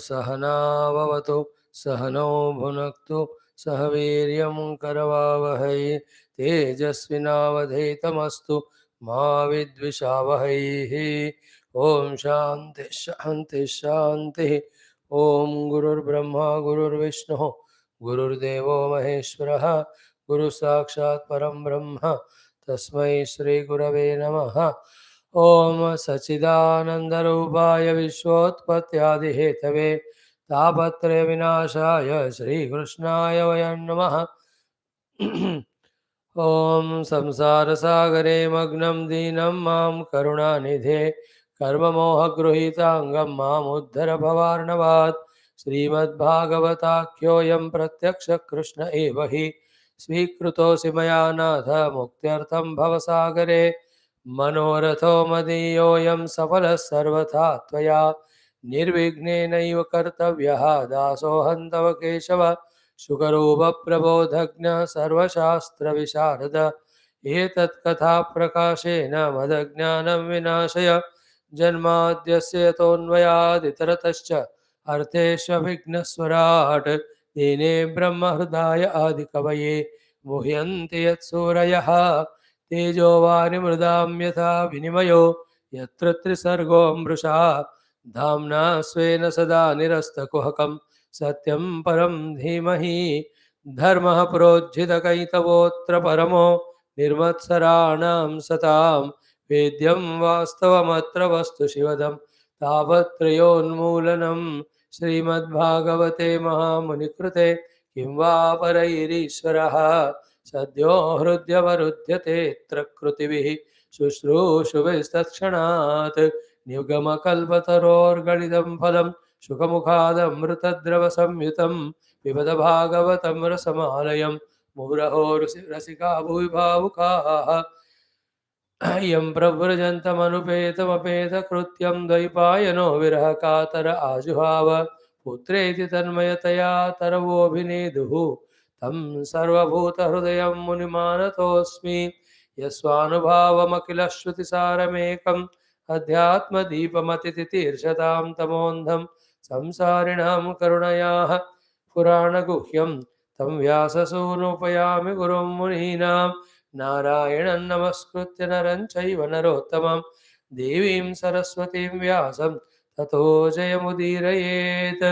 सहनाववतु सहनौ भुनक्तु सह वीर्यं करवावहै तेजस्विनावधीतमस्तु मा विद्विषावहैः। ओम शांति शांति शांति। ओम गुरुर्ब्रह्मा गुरुर्विष्णु गुरुर्देवो महेश्वरः गुरु साक्षात् परम ब्रह्म तस्मै श्री गुरवे नमः। ओम सच्चिदानंदरूपाय विश्वोत्पत्त्यादिहेतवे तापत्रय विनाशाय श्रीकृष्णाय वयं नमः। ओम संसार सागरे मग्नं दीनं मां करुणानिधे कर्ममोहगृहीताङ्गं मामुद्धर भवार्णवात्। श्रीमद्भागवताख्योऽयं प्रत्यक्ष कृष्ण एव हि स्वीकृतोऽसि मया नाथ मुक्त्यर्थं भवसागरे। मनोरथो मदीयोऽयं सफलः सर्वथा त्वया निर्विघ्नेनैव कर्तव्यः दासोऽहं तव केशव। शुकरूपप्रबोधज्ञ सर्वशास्त्रविशारद एतत्कथा प्रकाशेन मदज्ञानं विनाशय। जन्माद्यस्य यतोऽन्वयादितरतश्च अर्थेष्वभिघ्नस्वराट् दीने ब्रह्महृदाय आदिकवये मुह्यन्ति यत्सूरयः तेजो वारिमृदां यथा विनिमयो यत्र त्रिसर्गो मृषा धाम्ना स्वेन सदा निरस्तकुहकं सत्यं परं धीमहि। धर्मः प्रोज्झितकैतवोऽत्र परमो निर्मत्सराणां सतां वेद्यं वास्तवमत्र वस्तु शिवदं तावत्त्रयोन्मूलनं। श्रीमद्भागवते महामुनिकृते किं वा परैरीश्वरः सद्यो हृद्यवरुध्यतेऽत्र कृतिभिः शुश्रूषुभिस्तत्क्षणात्। निगमकल्पतरोर्गलितं फलं शुकमुखादमृतद्रवसंयुतं पिबत भागवतं रसमालयं मुहुरहो रसिका भुवि भावुकाः। यं प्रव्रजन्तमनुपेतमपेतकृत्यं द्वैपायनो विरहकातर आजुहाव पुत्रेति तन्मयतया तरवोऽभिनेदुः तं सर्वभूतहृदयं मुनिमानतोऽस्मि। यस्वानुभावमखिलश्रुतिसारमेकम् अध्यात्मदीपमतिथितीर्षतां तमोन्धं संसारिणां करुणयाः पुराणगुह्यं तं व्याससूनुपयामि गुरुं मुनीनां। नारायणं नमस्कृत्य नरं चैव नरोत्तमं देवीं सरस्वतीं व्यासं ततो जयमुदीरयेत्।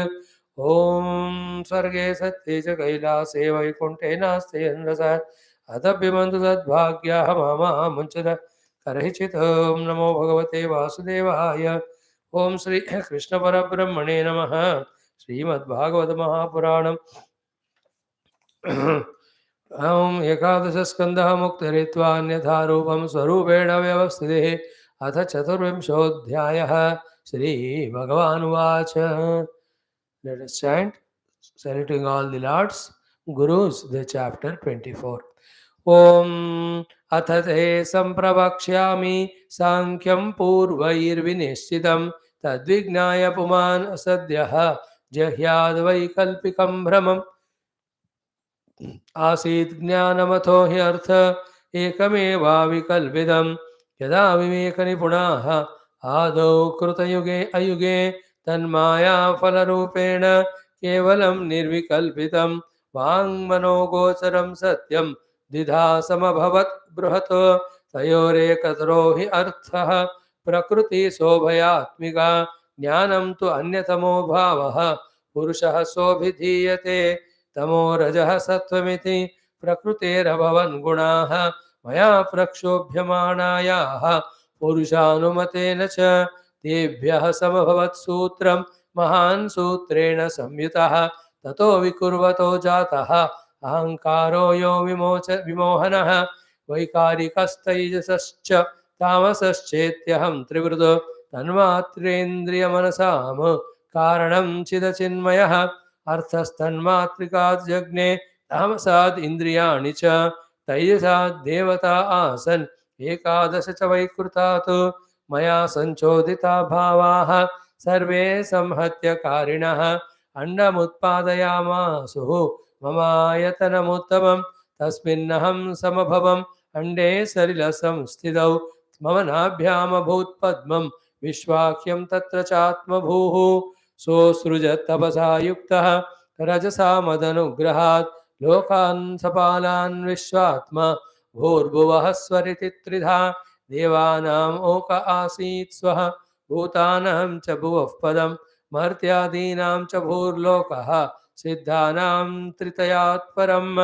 ॐ स्वर्गे सत्ये च कैलासे वैकुण्ठे नास्ति यन्रसः अतपिबन्तु तद्भाग्याः मामुञ्चत करहिचितं। नमो भगवते वासुदेवाय। ओम श्री कृष्ण परब्रह्मणे नमः। श्रीमद्भागवत महापुराणम् ओम एकादश स्कंदः मुक्तिरित्वा अन्यथा रूपं स्वरूपेण व्यवस्थितिः। अथ चतुर्विंशोऽध्यायः। Shri भगवानुवाच। Let us chant, saluting all the lords, gurus, the chapter 24. ओम अथ ते संप्रवक्ष्यामि सांख्यं पूर्वैर्विनिश्चितं तद्विज्ञाय पुमान् सद्यः जह्याद् वैकल्पिकं भ्रमम्। आसीत् ज्ञानमथो ह्यर्थ एकमेवाविकल्पितं यदा विवेकनिपुणाः आदौ कृतयुगे अयुगे तन्मायाफलरूपेण केवलं निर्विकल्पितं वाङ्मनोगोचरं सत्यं द्विधा समभवत् बृहत्। तयोरेकतरो हि अर्थः प्रकृतिशोभयात्मिका ज्ञानं तु अन्यतमो भावः पुरुषः सोऽभिधीयते। तमो रजः सत्त्वमिति प्रकृतेरभवन् गुणाः मया प्रक्षोभ्यमाणायाः पुरुषानुमतेन च तेभ्यः समभवत् सूत्रं महान् सूत्रेण संयुतः ततो विकुर्वतो जातः अहंकारो यो विमोहनः वैकारिकस्तैजसश्च तामसश्चेत्यहं त्रिवृत तन्मात्रेन्द्रियमनसाम कारणं चिदचिन्मयः अर्थस्तन्मात्रिकात् जज्ञे तामसाद् इन्द्रियाणि च तैजसाद् देवता आसन् एकादश च वैकृतात् मया संचोदिता भावाः सर्वे संहत्यकारिणः अण्डमुत्पादयामासुः ममायतनमुत्तमं तस्मिन्नहं समभवम् अण्डे सलिलसंस्थितौ मम नाभ्यामभूत् पद्मं विश्वाख्यं तत्र चात्मभूः सोऽसृजत् तपसा युक्तः रजसा मदनुग्रहात् लोकान् सपालान् विश्वात्मा भूर्भुवः स्वरिति त्रिधा देवानाम् ओक आसीत् स्वः भूतानां च भुवः पदम् मर्त्यादीनां च भूर्लोकः सिद्धानां त्रितयात् परम्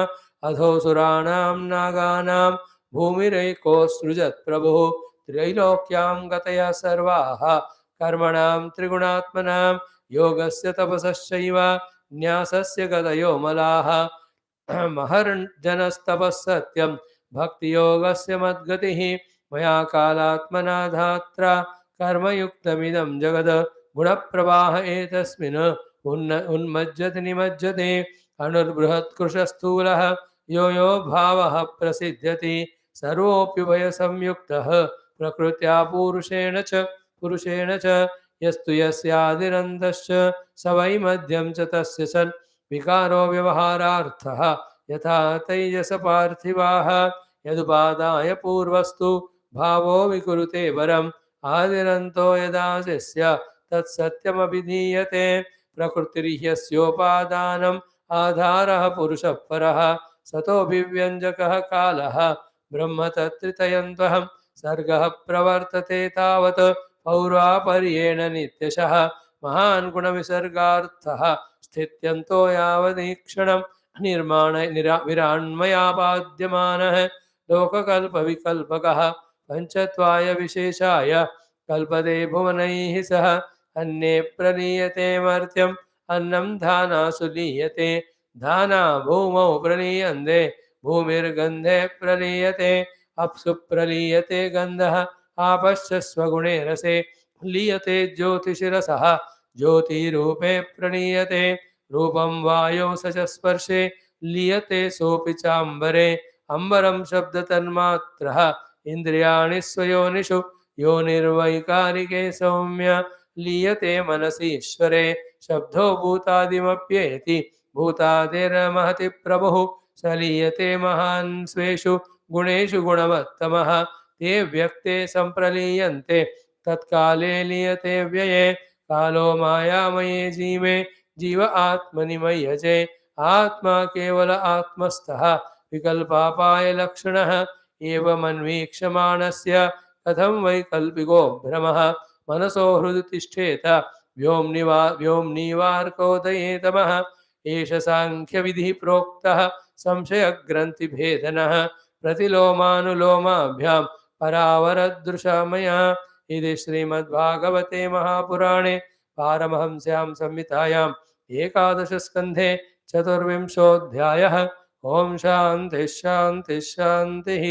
अधोसुराणां नागानां भूमिरैकोऽसृजत् प्रभुः त्रैलोक्यां गतयः सर्वाः कर्मणां त्रिगुणात्मनां योगस्य तपसश्चैव न्यासस्य गतयो मलाः महर्जनस्तपःसत्यं भक्तियोगस्य मद्गतिः मया कालात्मना धात्रा कर्मयुक्तमिदं जगत् गुणप्रवाह एतस्मिन् उन्मज्जति निमज्जते अणुर्बृहत्कृशस्थूलः यो यो भावः प्रसिद्ध्यति सर्वोऽप्युभयसंयुक्तः प्रकृत्या पुरुषेण च यस्तु यस्यादिरन्तश्च स वै मध्यं च तस्य सन् विकारो व्यवहारार्थः यथा तैजसपार्थिवाः यदुपादाय पूर्वस्तु भावो विकुरुते वरम् आदिरन्तो यदा यस्य तत्सत्यमभिधीयते प्रकृतिर्ह्यस्योपादानम् आधारः पुरुषः परः सतोऽभिव्यञ्जकः कालः ब्रह्म तत्त्रितयन्त्वहं सर्गः प्रवर्तते तावत् पौरापर्येण नित्यशः महान् गुणविसर्गार्थः स्थित्यन्तो यावदीक्षणं विराण्मयापाद्यमानः लोककल्पविकल्पकः पञ्चत्वाय विशेषाय कल्पते भुवनैः सह अन्ये प्रलीयते मर्त्यम् अन्नं धानासु लीयते धाना भूमौ प्रलीयन्ते भूमिर्गन्धे प्रलीयते अप्सु प्रलीयते गन्धः आपश्च स्वगुणे रसे लीयते ज्योतिषिरसः ज्योतिरूपे प्रणीयते रूपं वायौ स च स्पर्शे लीयते सोऽपि चाम्बरे अम्बरं शब्दतन्मात्रः इन्द्रियाणि स्वयोनिषु योनिर्वैकारिके सौम्य लीयते मनसीश्वरे शब्दो भूतादिमप्येति भूतादिर्महति प्रभुः स लीयते महान् स्वेषु गुणेषु गुणवत्तमः ते व्यक्ते सम्प्रलीयन्ते तत्काले लीयते व्यये कालो मायामये जीवे जीव आत्मनि मय्यजे आत्मा केवल आत्मस्थः विकल्पापाय लक्षणः एवमन्वीक्षमाणस्य कथं वैकल्पिको भ्रमः मनसो हृदि तिष्ठेत व्योम्निवार्कोदयेतमः एष साङ्ख्यविधिः प्रोक्तः संशयग्रन्थिभेदनः प्रतिलोमानुलोमाभ्यां परावरदृशा मया इति श्रीमद्भागवते महापुराणे पारमहंस्यां संहितायाम् एकादशस्कन्धे चतुर्विंशोऽध्यायः। ओम शान्तिः शान्तिः शान्तिः।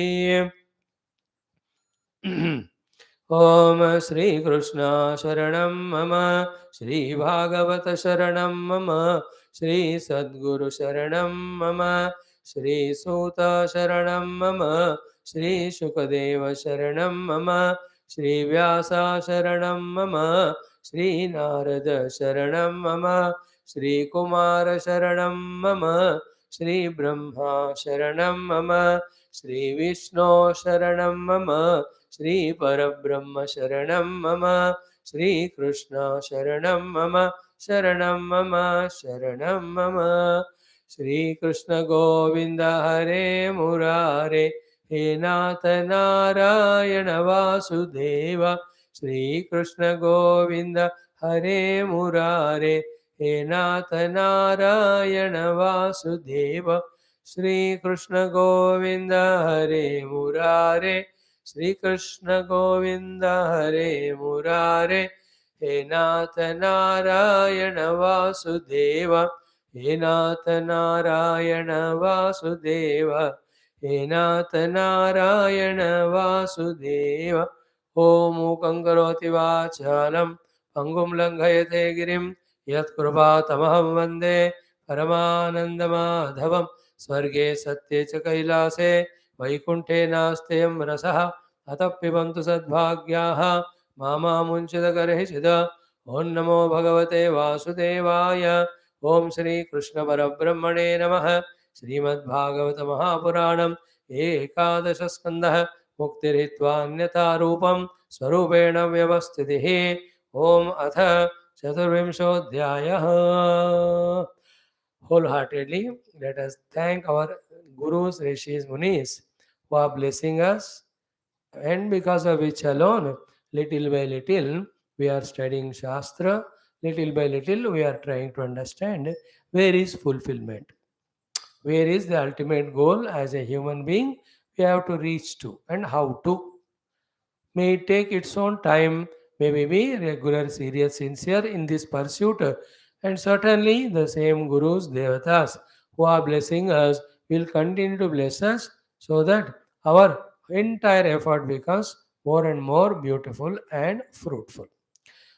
ओम श्रीकृष्ण शरणं मम श्रीभागवत शरणं मम श्रीसद्गुरु शरणं मम श्रीसूत शरणं मम श्रीशुकदेव शरणं मम श्रीव्यास शरणं मम श्रीनारद शरणं मम श्रीकुमार शरणं मम श्रीब्रह्मा शरणं मम श्रीविष्णु शरणं मम श्रीपरब्रह्म शरणं मम श्रीकृष्ण शरणं मम शरणं मम शरणं मम। श्रीकृष्ण गोविन्द हरे मुरारे हे नाथ नारायण वासुदेव श्रीकृष्ण गोविन्द हरे मुरारे हे नाथ नारायण वासुदेव श्रीकृष्ण गोविन्द हरे मुरारे श्रीकृष्ण गोविन्द हरे मुरारे हे नाथ नारायण वासुदेव हे नाथ नारायण वासुदेव हे नाथ नारायण वासुदेव। ॐ मूकं करोति वाचालं पङ्गुं लङ्घयते गिरिं यत्कृपातमहं वन्दे परमानन्दमाधवं स्वर्गे सत्ये च कैलासे वैकुण्ठे नास्त्ययं रसः अतः पिबन्तु सद्भाग्याः मामामुञ्चितकर्हिषिद। ॐ नमो भगवते वासुदेवाय। ॐ श्रीकृष्णपरब्रह्मणे नमः। श्रीमद्भागवत महापुराणम् एकादशस्कन्धः मुक्तिरित्वान्यथा रूपं स्वरूपेण व्यवस्थितिः। ॐ अथ Chaturvimshodhyayah. Wholeheartedly, let us thank our Gurus, Rishis, Munis who are blessing us, and because of which alone, little by little, we are studying Shastra, little by little, we are trying to understand where is fulfillment, where is the ultimate goal as a human being we have to reach to, and how to. May it take its own time. May we be regular, serious, sincere in this pursuit. And certainly the same Gurus, Devatas who are blessing us will continue to bless us so that our entire effort becomes more and more beautiful and fruitful.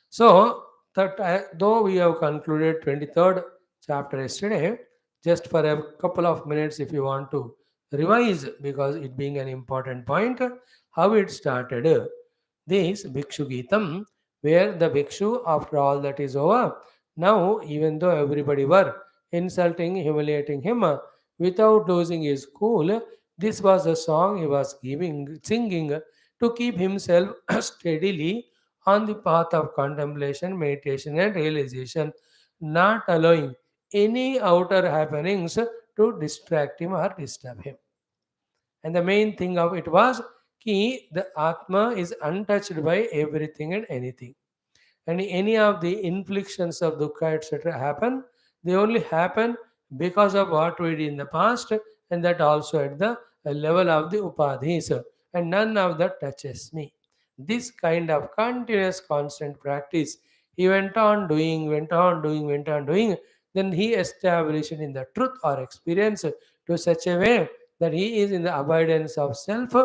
So, that though we have concluded 23rd chapter yesterday, just for a couple of minutes, if you want to revise, because it being an important point, how it started. This Bhikshu Geetam, where the Bhikshu, after all that is over, now even though everybody were insulting, humiliating him, without losing his cool, this was the song he was singing to keep himself steadily on the path of contemplation, meditation, and realization, not allowing any outer happenings to distract him or disturb him. And the main thing of it was ki the Atma is untouched by everything and anything. And any of the inflictions of dukkha, etc., happen, they only happen because of what we did in the past, and that also at the level of the upadhis, and none of that touches me. This kind of continuous, constant practice, he went on doing, went on doing, went on doing. Then he established in the truth or experience to such a way that he is in the abundance of self,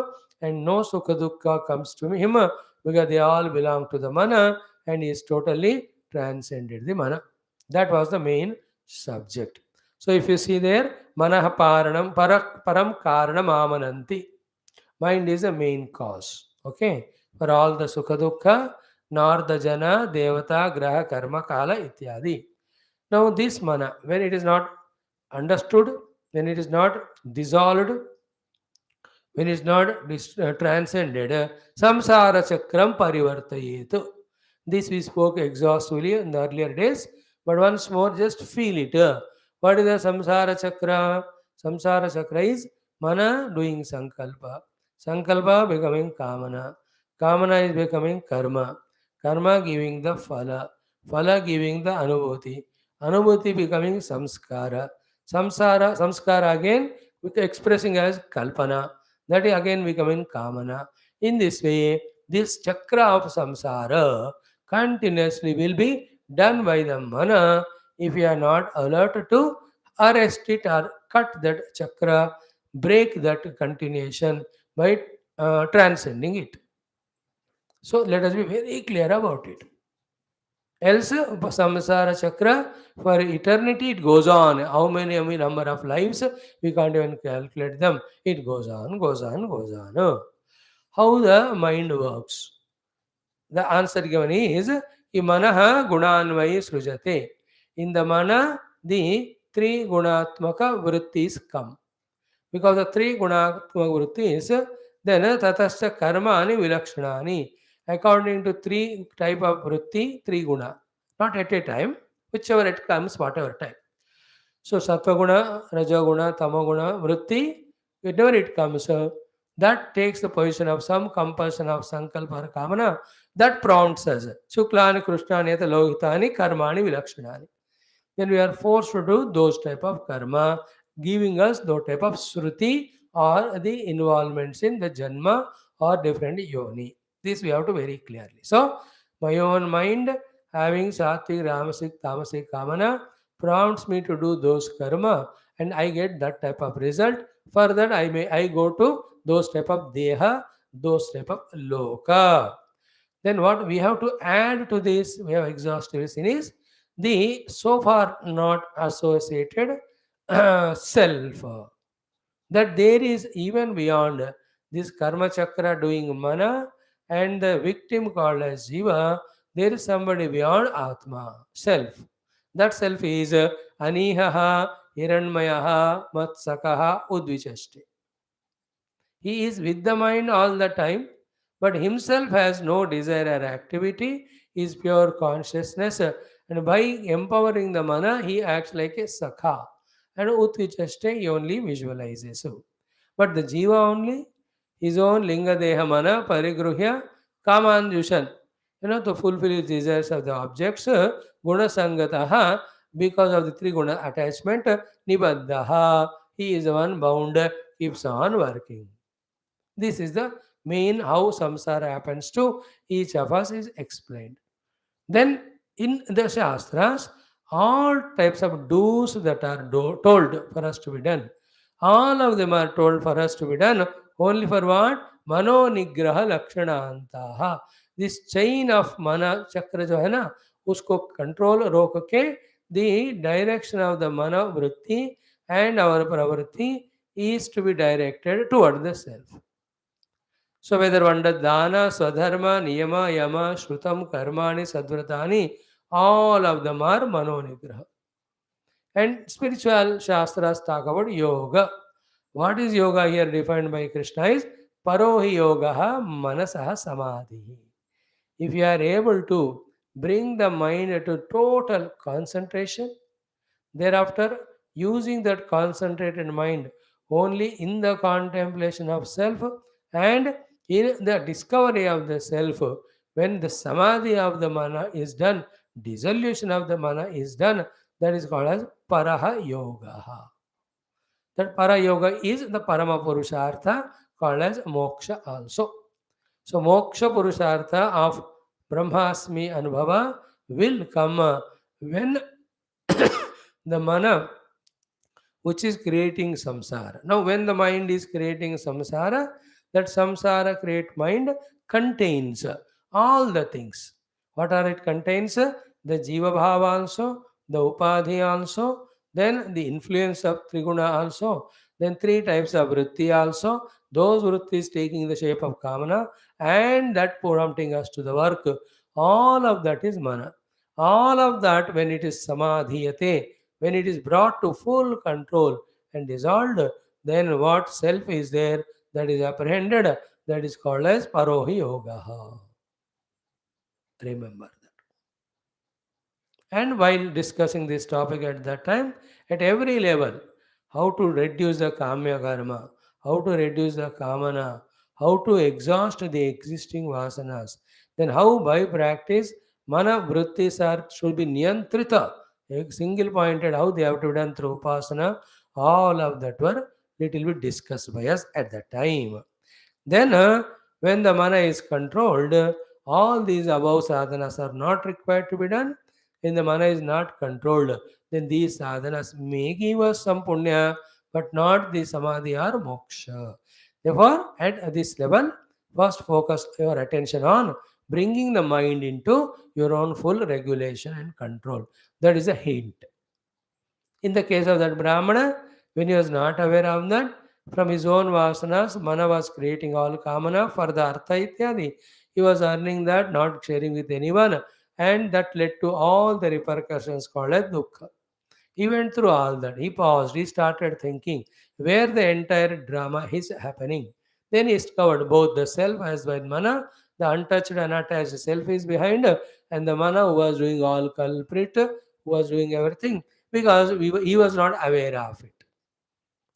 and no sukha dukkha comes to him because they all belong to the mana, and he is totally transcended the mana. That was the main subject. So if you see there, manah paranam param karanam amananti. Mind is the main cause. Okay. For all the sukha dukkha, nor the jana, devata, graha, karma, kala, ityadi. Now this mana, when it is not understood, when it is not dissolved, when it is not transcended, samsara chakram parivartayetu. This we spoke exhaustively in the earlier days, but once more just feel it. What is the samsara chakra? Samsara chakra is mana doing sankalpa. Sankalpa becoming kamana. Kamana is becoming karma. Karma giving the phala. Phala giving the anubhuti. Anubhuti becoming samskara. Samskara again expressing as kalpana. That is again becoming kamana. In this way, this chakra of samsara continuously will be done by the mana if you are not alert to arrest it or cut that chakra, break that continuation by transcending it. So let us be very clear about it. Else, samsara chakra for eternity it goes on. How many number of lives we can't even calculate them. It goes on, goes on, goes on. How the mind works? The answer given is imanaha gunanvayi srujate. In the mana, the three gunatmaka vrittis come. Because the three gunatmaka vrittis, then tatascha karmani vilakshanani. According to three type of vritti, three guna. Not at a time, whichever it comes, whatever time. So sattva-guna, raja-guna, tama-guna, vritti, whenever it comes, that takes the position of some compulsion of sankalpa or kamana, that prompts us. Shuklani, Krishnani, yata lohitani, karmani, vilakshanani. Then we are forced to do those type of karma, giving us those type of sruti or the involvements in the janma or different yoni. This we have to very clearly. So, my own mind having sattvic, ramasic, tamasic, kamana prompts me to do those karma, and I get that type of result. For that, I go to those type of deha, those type of loka. Then what we have to add to this, we have exhaustively seen is the so far not associated self. That there is even beyond this karma chakra doing mana and the victim called as Jiva, there is somebody beyond Atma, self. That self is Anihaha, Hiranmayaha, Matsakaha, Udvichashti. He is with the mind all the time, but himself has no desire or activity. is pure consciousness, and by empowering the mana, he acts like a sakha. And Utvichashte, he only visualizes. But the jiva only, his own linga deha mana parigruhya kamanjushan, to fulfill his desires of the objects, guna sangataha, because of the three guna attachment, nibaddaha, he is the one bound, keeps on working. This is the main how samsara happens to each of us is explained. Then in the Shastras, all types of do's that are told for us to be done, all of them are told for us to be done only for what? Mano nigraha lakshanantaha. This chain of mana chakra jo hai na, usko control रोक के the direction of the mana vritti and our pravritti is to be directed toward the self. So whether under dana, swadharma, niyama, yama, shrutam, karmani, sadvratani, all of them are manonigraha. And spiritual shastras talk about yoga. What is yoga here defined by Krishna is parohi yoga manasaha samadhi. If you are able to bring the mind to total concentration, thereafter, using that concentrated mind only in the contemplation of self and in the discovery of the self, when the samadhi of the mana is done, dissolution of the mana is done, that is called as paraha yoga. That para yoga is the parama purushartha called as moksha also. So moksha purushartha of brahmasmi anubhava will come when the mana which is creating samsara. Now, when the mind is creating samsara, that samsara create mind contains all the things. What are it contains? The jiva bhava also, the upadhi also, then the influence of triguna also, then three types of vritti also, those vrittis taking the shape of kamana, and that prompting us to the work. All of that is mana. All of that, when it is samadhiyate, when it is brought to full control and dissolved, then what self is there that is apprehended, that is called as parohi yoga. Remember that. And while discussing this topic at that time, at every level, how to reduce the kamya karma, how to reduce the kamana, how to exhaust the existing vasanas, then how by practice mana vrittis are should be niyantrita, a single pointed how they have to be done through upasana, all of that were little bit discussed by us at that time. Then, when the mana is controlled, all these above sadhanas are not required to be done. When the mana is not controlled, then these sadhanas may give us some punya, but not the samadhi or moksha. Therefore, at this level, first focus your attention on bringing the mind into your own full regulation and control. That is a hint. In the case of that Brahmana, when he was not aware of that, from his own vasanas, Mana was creating all kamana for the artha ityadi. He was earning that, not sharing with anyone, and that led to all the repercussions called as dukkha. He went through all that. He paused. He started thinking where the entire drama is happening. Then he discovered both the self as well mana, the untouched and attached self is behind, and the mana who was doing all culprit, who was doing everything because he was not aware of it.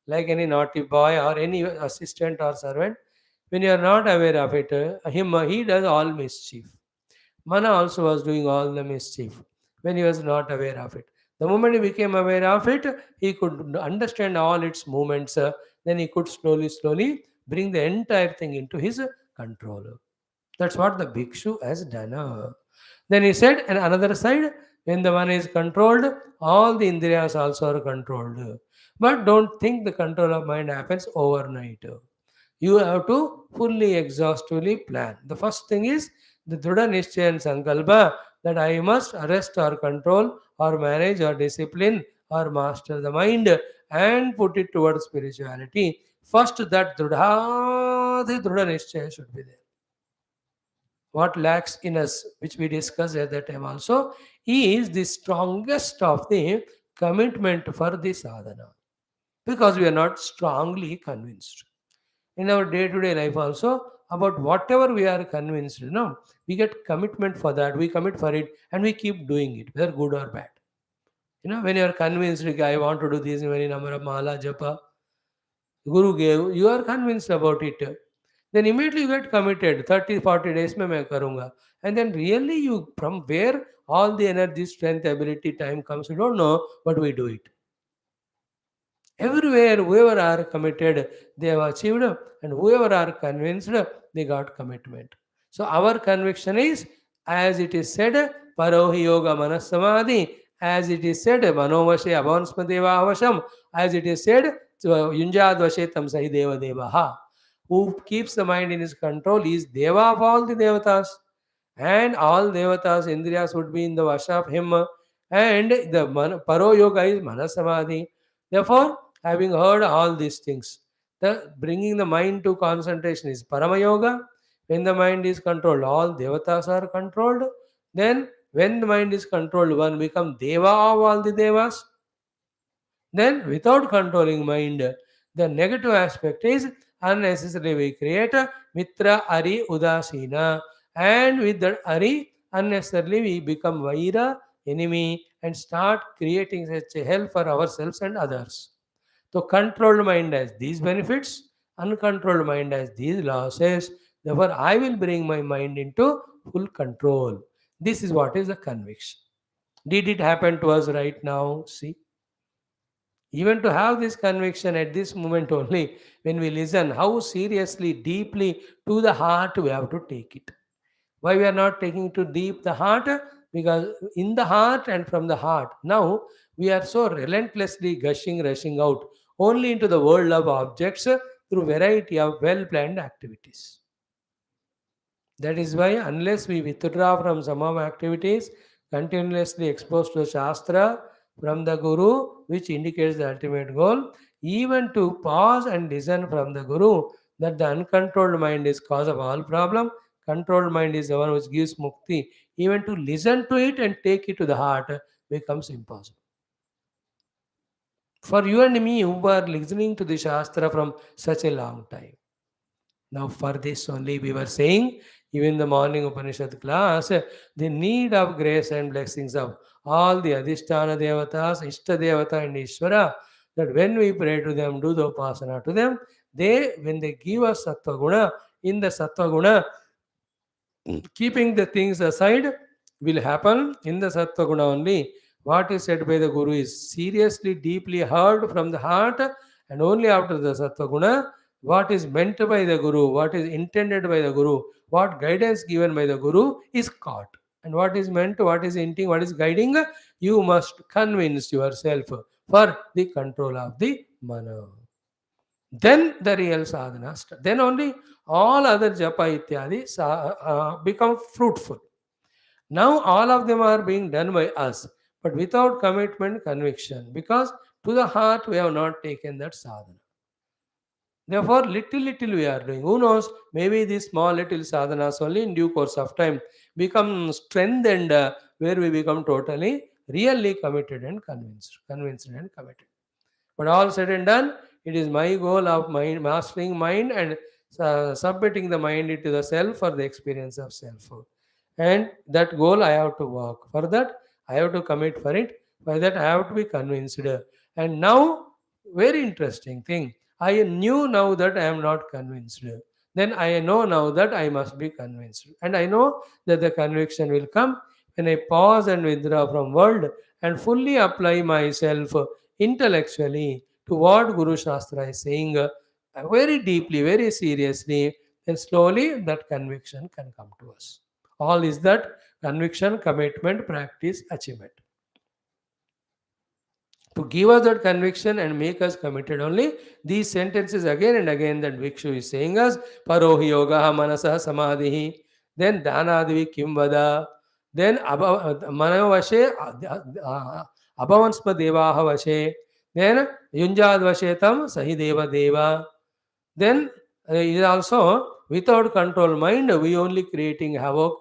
Like any naughty boy or any assistant or servant, when you are not aware of it, he does all mischief. Mana also was doing all the mischief when he was not aware of it. The moment he became aware of it, he could understand all its movements. Then he could slowly bring the entire thing into his control. That's what the bhikshu has done. Then he said, and another side, when the one is controlled, all the indriyas also are controlled. But don't think the control of mind happens overnight. You have to fully, exhaustively plan. The first thing is the Dhrudha Nishchaya and Sankalpa that I must arrest or control or manage or discipline or master the mind and put it towards spirituality. First, that Dhrudha Nishchaya should be there. What lacks in us, which we discussed at that time also, is the strongest of the commitment for the sadhana because we are not strongly convinced. In our day to day life, also, about whatever we are convinced, we get commitment for that, we commit for it, and we keep doing it, whether good or bad. When you are convinced, like, I want to do this many number of mala japa, Guru gave, you are convinced about it. Then immediately you get committed. 30, 40 days mein main karunga. And then really you, from where all the energy, strength, ability, time comes, you don't know, but we do it. Everywhere, whoever are committed, they have achieved, and whoever are convinced, they got commitment. So our conviction is, as it is said, Parohi Yoga Manasamadhi, as it is said, Manovashe Avansmadeva Avasham, as it is said, Yunjadvashe Tam Sahi Deva Devaha. Who keeps the mind in his control is Deva of all the Devatas. And all Devatas, Indriyas would be in the Vasha of him. And the Paro Yoga is Manasamadhi. Therefore, having heard all these things, the bringing the mind to concentration is Parama Yoga. When the mind is controlled, all Devatas are controlled. Then, when the mind is controlled, one becomes Deva of all the Devas. Then, without controlling mind, the negative aspect is unnecessarily we create a Mitra Ari Udasina, and with that Ari, unnecessarily we become Vaira, enemy, and start creating such a hell for ourselves and others. So, controlled mind has these benefits, uncontrolled mind has these losses. Therefore, I will bring my mind into full control. This is what is the conviction. Did it happen to us right now? See, even to have this conviction at this moment only, when we listen, how seriously, deeply to the heart we have to take it. Why we are not taking to deep the heart? Because in the heart and from the heart, now we are so relentlessly gushing, rushing out only into the world of objects through variety of well-planned activities. That is why, unless we withdraw from some of activities, continuously exposed to Shastra from the Guru, which indicates the ultimate goal, even to pause and listen from the Guru that the uncontrolled mind is cause of all problem, controlled mind is the one which gives mukti, even to listen to it and take it to the heart becomes impossible. For you and me who are listening to the Shastra from such a long time, now, for this only we were saying, even the morning Upanishad class, the need of grace and blessings of all the Adhisthana Devatas, Ishta Devata and Ishvara, that when we pray to them, do the Upasana to them, they, when they give us Sattva Guna, in the Sattva Guna, keeping the things aside, will happen in the Sattva Guna only. What is said by the Guru is seriously, deeply heard from the heart, and only after the Sattva Guna, what is meant by the Guru, what is intended by the Guru, what guidance given by the Guru is caught. And what is meant, what is hinting, what is guiding, you must convince yourself for the control of the mana. Then the real sadhana starts. Then only all other japa ityadi become fruitful. Now all of them are being done by us, but without commitment, conviction, because to the heart we have not taken that sadhana. Therefore, little we are doing. Who knows? Maybe these small little sadhanas only in due course of time become strength, and where we become totally, really committed and convinced and committed. But all said and done, it is my goal of mind, mastering mind and submitting the mind into the self for the experience of self. And that goal I have to work. For that, I have to commit for it. For that, I have to be convinced. And now, very interesting thing. I knew now that I am not convinced. Then I know now that I must be convinced. And I know that the conviction will come when I pause and withdraw from world and fully apply myself intellectually to what Guru Shastra is saying very deeply, very seriously, then slowly that conviction can come to us. All is that conviction, commitment, practice, achievement. To give us that conviction and make us committed only, these sentences again and again that Bhikshu is saying us, Parohi Yoga Manasa Samadhi, then Dhanadivi Kimvada, then Manavashe Abhavansma Devaha Vashe, then Yunjad Vashetam Sahi Deva Deva. Then it is also without control mind, we only creating havoc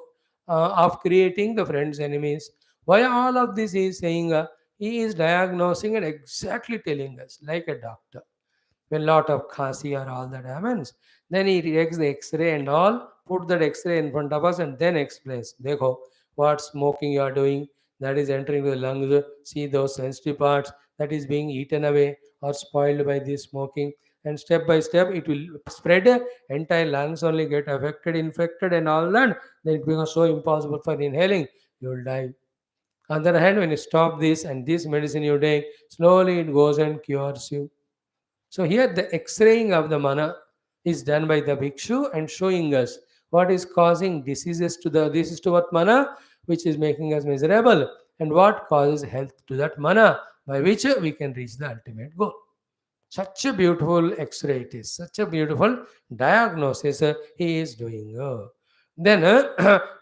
of creating the friends enemies. Why all of this he is saying? He is diagnosing and exactly telling us like a doctor. When lot of khasi or all that happens, Then he takes the X-ray and all, put that X-ray in front of us, and then explains. Dekho, what smoking you are doing, that is entering the lungs. See those sensitive parts that is being eaten away or spoiled by this smoking. And step by step, it will spread. Entire lungs only get affected, infected, and all that. Then it becomes so impossible for inhaling. You will die. On the other hand, when you stop this and this medicine you take, slowly it goes and cures you. So here the X-raying of the mana is done by the bhikshu and showing us what is causing diseases to the this is to what mana, which is making us miserable, and what causes health to that mana, by which we can reach the ultimate goal. Such a beautiful X-ray it is. Such a beautiful diagnosis he is doing. Then,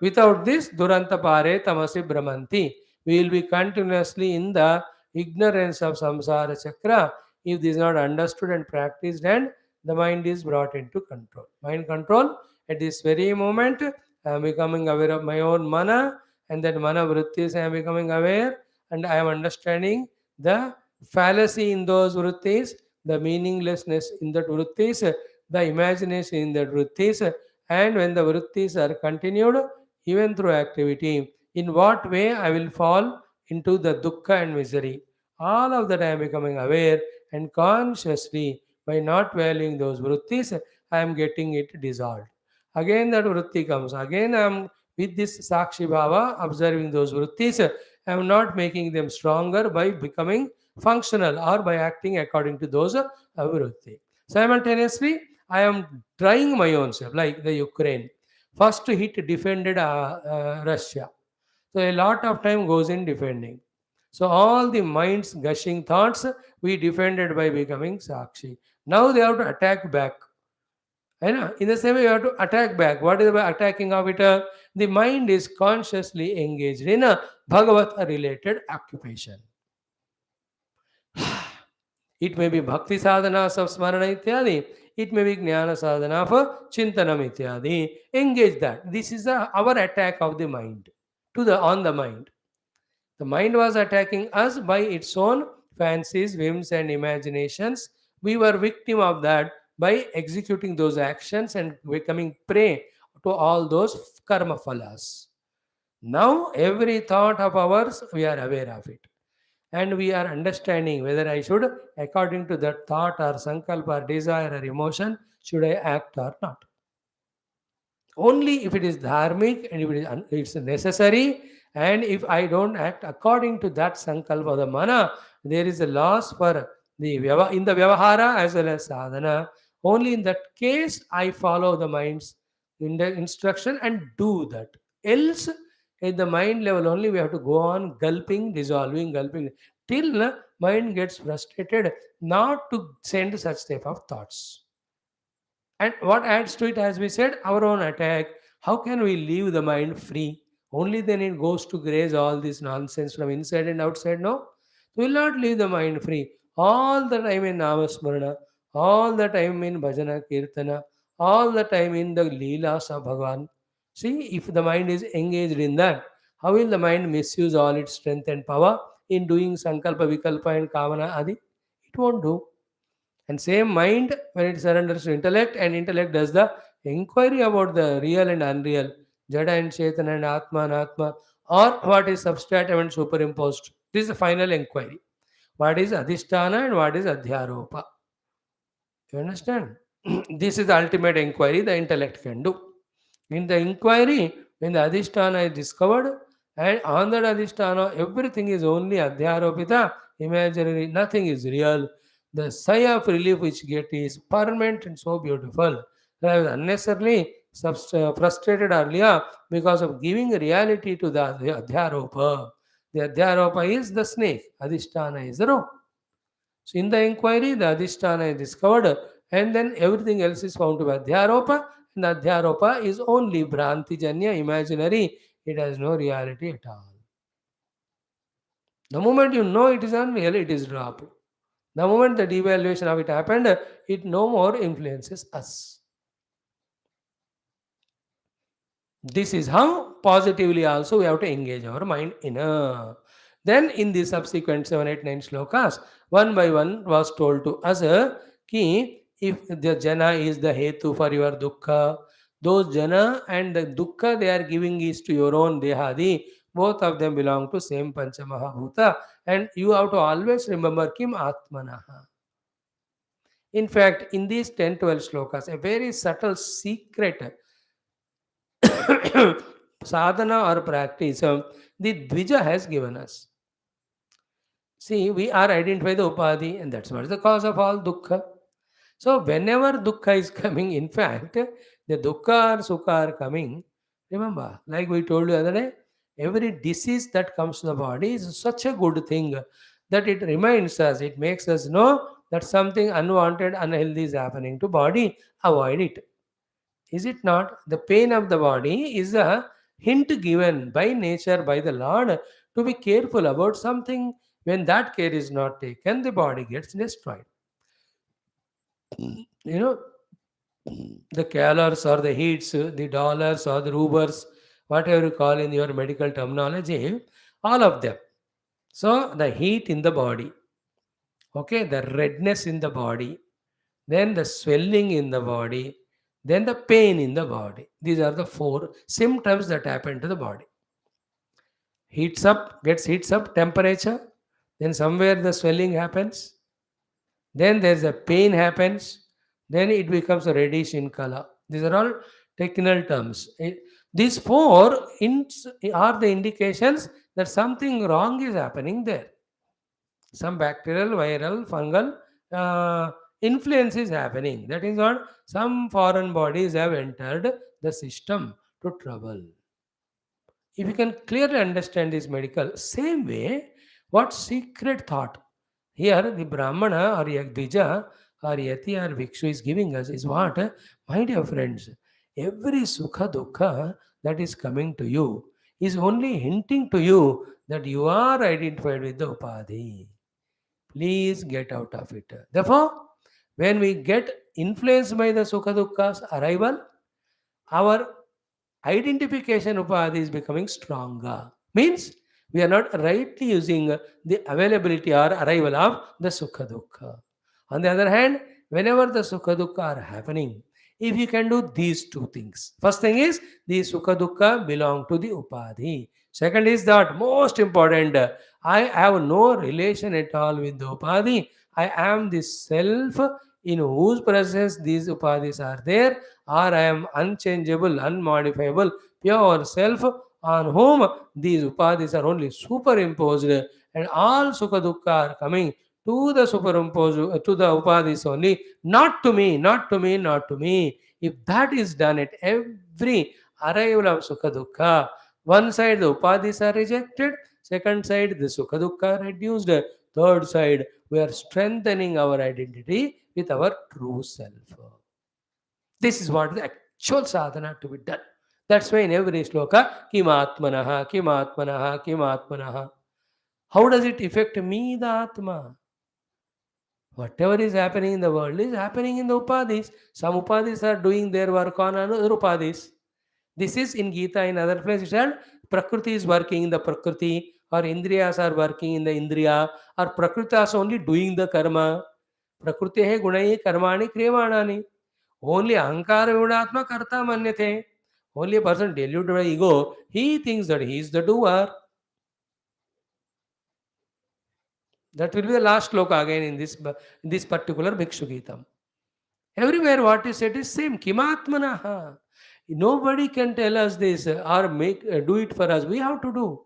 without this, Duranta Pare Tamasi Brahmanti, we will be continuously in the ignorance of samsara chakra if this is not understood and practiced, and the mind is brought into control. Mind control, at this very moment, I am becoming aware of my own mana, and that mana vrittis I am becoming aware, and I am understanding the fallacy in those vrittis, the meaninglessness in that vrittis, the imagination in that vrittis, and when the vrittis are continued, even through activity, in what way I will fall into the dukkha and misery. All of that I am becoming aware, and consciously, by not valuing those vrittis, I am getting it dissolved. Again, that vritti comes. Again, I am with this Sakshi Bhava observing those vrittis. I am not making them stronger by becoming functional or by acting according to those vritti. Simultaneously, I am trying my own self, like the Ukraine. First hit defended Russia. So a lot of time goes in defending. So all the mind's gushing thoughts we defended by becoming Sakshi. Now they have to attack back. I know. In the same way, you have to attack back. What is the attacking of it? The mind is consciously engaged in a Bhagavata related occupation. It may be bhakti sadhana of smarana ityadi. It may be jnana sadhana of chintanam ityadi. Engage that. This is our attack of the mind to the on the mind. The mind was attacking us by its own fancies, whims, and imaginations. We were victim of that by executing those actions and becoming prey to all those karma phalas. Now, every thought of ours, we are aware of it. And we are understanding whether I should, according to that thought or sankalpa or desire or emotion, should I act or not. Only if it is dharmic and if it is it's necessary, and if I don't act according to that sankalpa, the mana, there is a loss for the in the vyavahara as well as sadhana. Only in that case I follow the mind's instruction and do that. Else, at the mind level only, we have to go on gulping, dissolving, gulping, till mind gets frustrated not to send such type of thoughts. And what adds to it, as we said, our own attack. How can we leave the mind free? Only then it goes to graze all this nonsense from inside and outside. No, we will not leave the mind free. All the time in Namasmarana, all the time in Bhajana Kirtana, all the time in the Leelas of Bhagavan. See, if the mind is engaged in that, how will the mind misuse all its strength and power in doing Sankalpa, Vikalpa, and Kamana Adi? It won't do. And same mind, when it surrenders to intellect, and intellect does the inquiry about the real and unreal, Jada and Chetana and Atma, or what is substratum and superimposed. This is the final inquiry. What is Adhisthana and what is Adhyaropa? You understand? This is the ultimate inquiry the intellect can do. In the inquiry, when the Adhisthana is discovered, and on that Adhisthana, everything is only Adhyaropita, imaginary, nothing is real. The sigh of relief which you get is permanent and so beautiful. I was unnecessarily frustrated earlier because of giving reality to the Adhyaropa. The Adhyaropa is the snake, Adhisthana is the rope. So in the inquiry, the Adhisthana is discovered, and then everything else is found to be Adhyaropa, and the Adhyaropa is only Brantijanya, imaginary. It has no reality at all. The moment you know it is unreal, it is dropped. The moment the devaluation of it happened, it no more influences us. This is how positively also we have to engage our mind inner. Then in the subsequent 7, 8, 9 shlokas, one by one was told to us ki If the jana is the hetu for your dukkha, those jana and the dukkha they are giving is to your own dehadi, both of them belong to same pancha mahabhuta, and you have to always remember kim atmanaha. In fact, in these 10 12 slokas, a very subtle secret sadhana or practice the Dvija has given us. See, we are identified the upadhi, and that's what is the cause of all dukkha. So, whenever dukkha is coming, in fact, the dukkha or sukha are coming. Remember, like we told you the other day, every disease that comes to the body is such a good thing that it reminds us, it makes us know that something unwanted, unhealthy is happening to body. Avoid it. Is it not? The pain of the body is a hint given by nature, by the Lord, to be careful about something. When that care is not taken, the body gets destroyed. You know, the calors or the heats, the dollars or the rubers, whatever you call in your medical terminology, all of them. So, the heat in the body, okay, the redness in the body, then the swelling in the body, then the pain in the body. These are the four symptoms that happen to the body. Heats up, gets heats up, temperature, then somewhere the swelling happens, then there's a pain happens, then it becomes a reddish in color. These are all technical terms. These four are the indications that something wrong is happening there. Some bacterial, viral, fungal influence is happening. That is what some foreign bodies have entered the system to trouble. If you can clearly understand this medical, same way, what secret thought here the Brahmana or Yagdija or Yati or Bhikshu is giving us is what? My dear friends, every Sukha Dukha that is coming to you is only hinting to you that you are identified with the Upadhi. Please get out of it. Therefore, when we get influenced by the Sukha Dukkha's arrival, our identification upadhi is becoming stronger. Means we are not rightly using the availability or arrival of the Sukha Dukkha. On the other hand, whenever the Sukha Dukkha are happening, if you can do these two things. First thing is the Sukha Dukkha belong to the Upadhi. Second is that most important, I have no relation at all with the Upadhi. I am the self in whose presence these Upadhis are there, or I am unchangeable, unmodifiable, pure self on whom these Upadhis are only superimposed, and all Sukha Dukkha are coming to the superimposed, to the Upadhis only, not to me, not to me, not to me. If that is done at every arrival of Sukha Dukkha, one side the Upadhis are rejected, second side the Sukha Dukkha are reduced, third side we are strengthening our identity with our true self. This is what the actual sadhana to be done. That's why in every sloka, kimatmanaha, kimatmanaha, kimatmanaha. How does it affect me, the Atma? Whatever is happening in the world is happening in the upadhis. Some upadhis are doing their work on other upadhis. This is in Gita, in other places, and Prakriti is working in the Prakriti, or Indriyas are working in the Indriya, or Prakriti is only doing the karma. Prakriti hai gunai karmani kriyamanani. Only ahankara vigunatma karta manyate. Only a person deluded by ego, he thinks that he is the doer. That will be the last sloka again in this particular Bhikshu Gita. Everywhere what is said is same. Kimatmanaha. Nobody can tell us this or make do it for us. We have to do.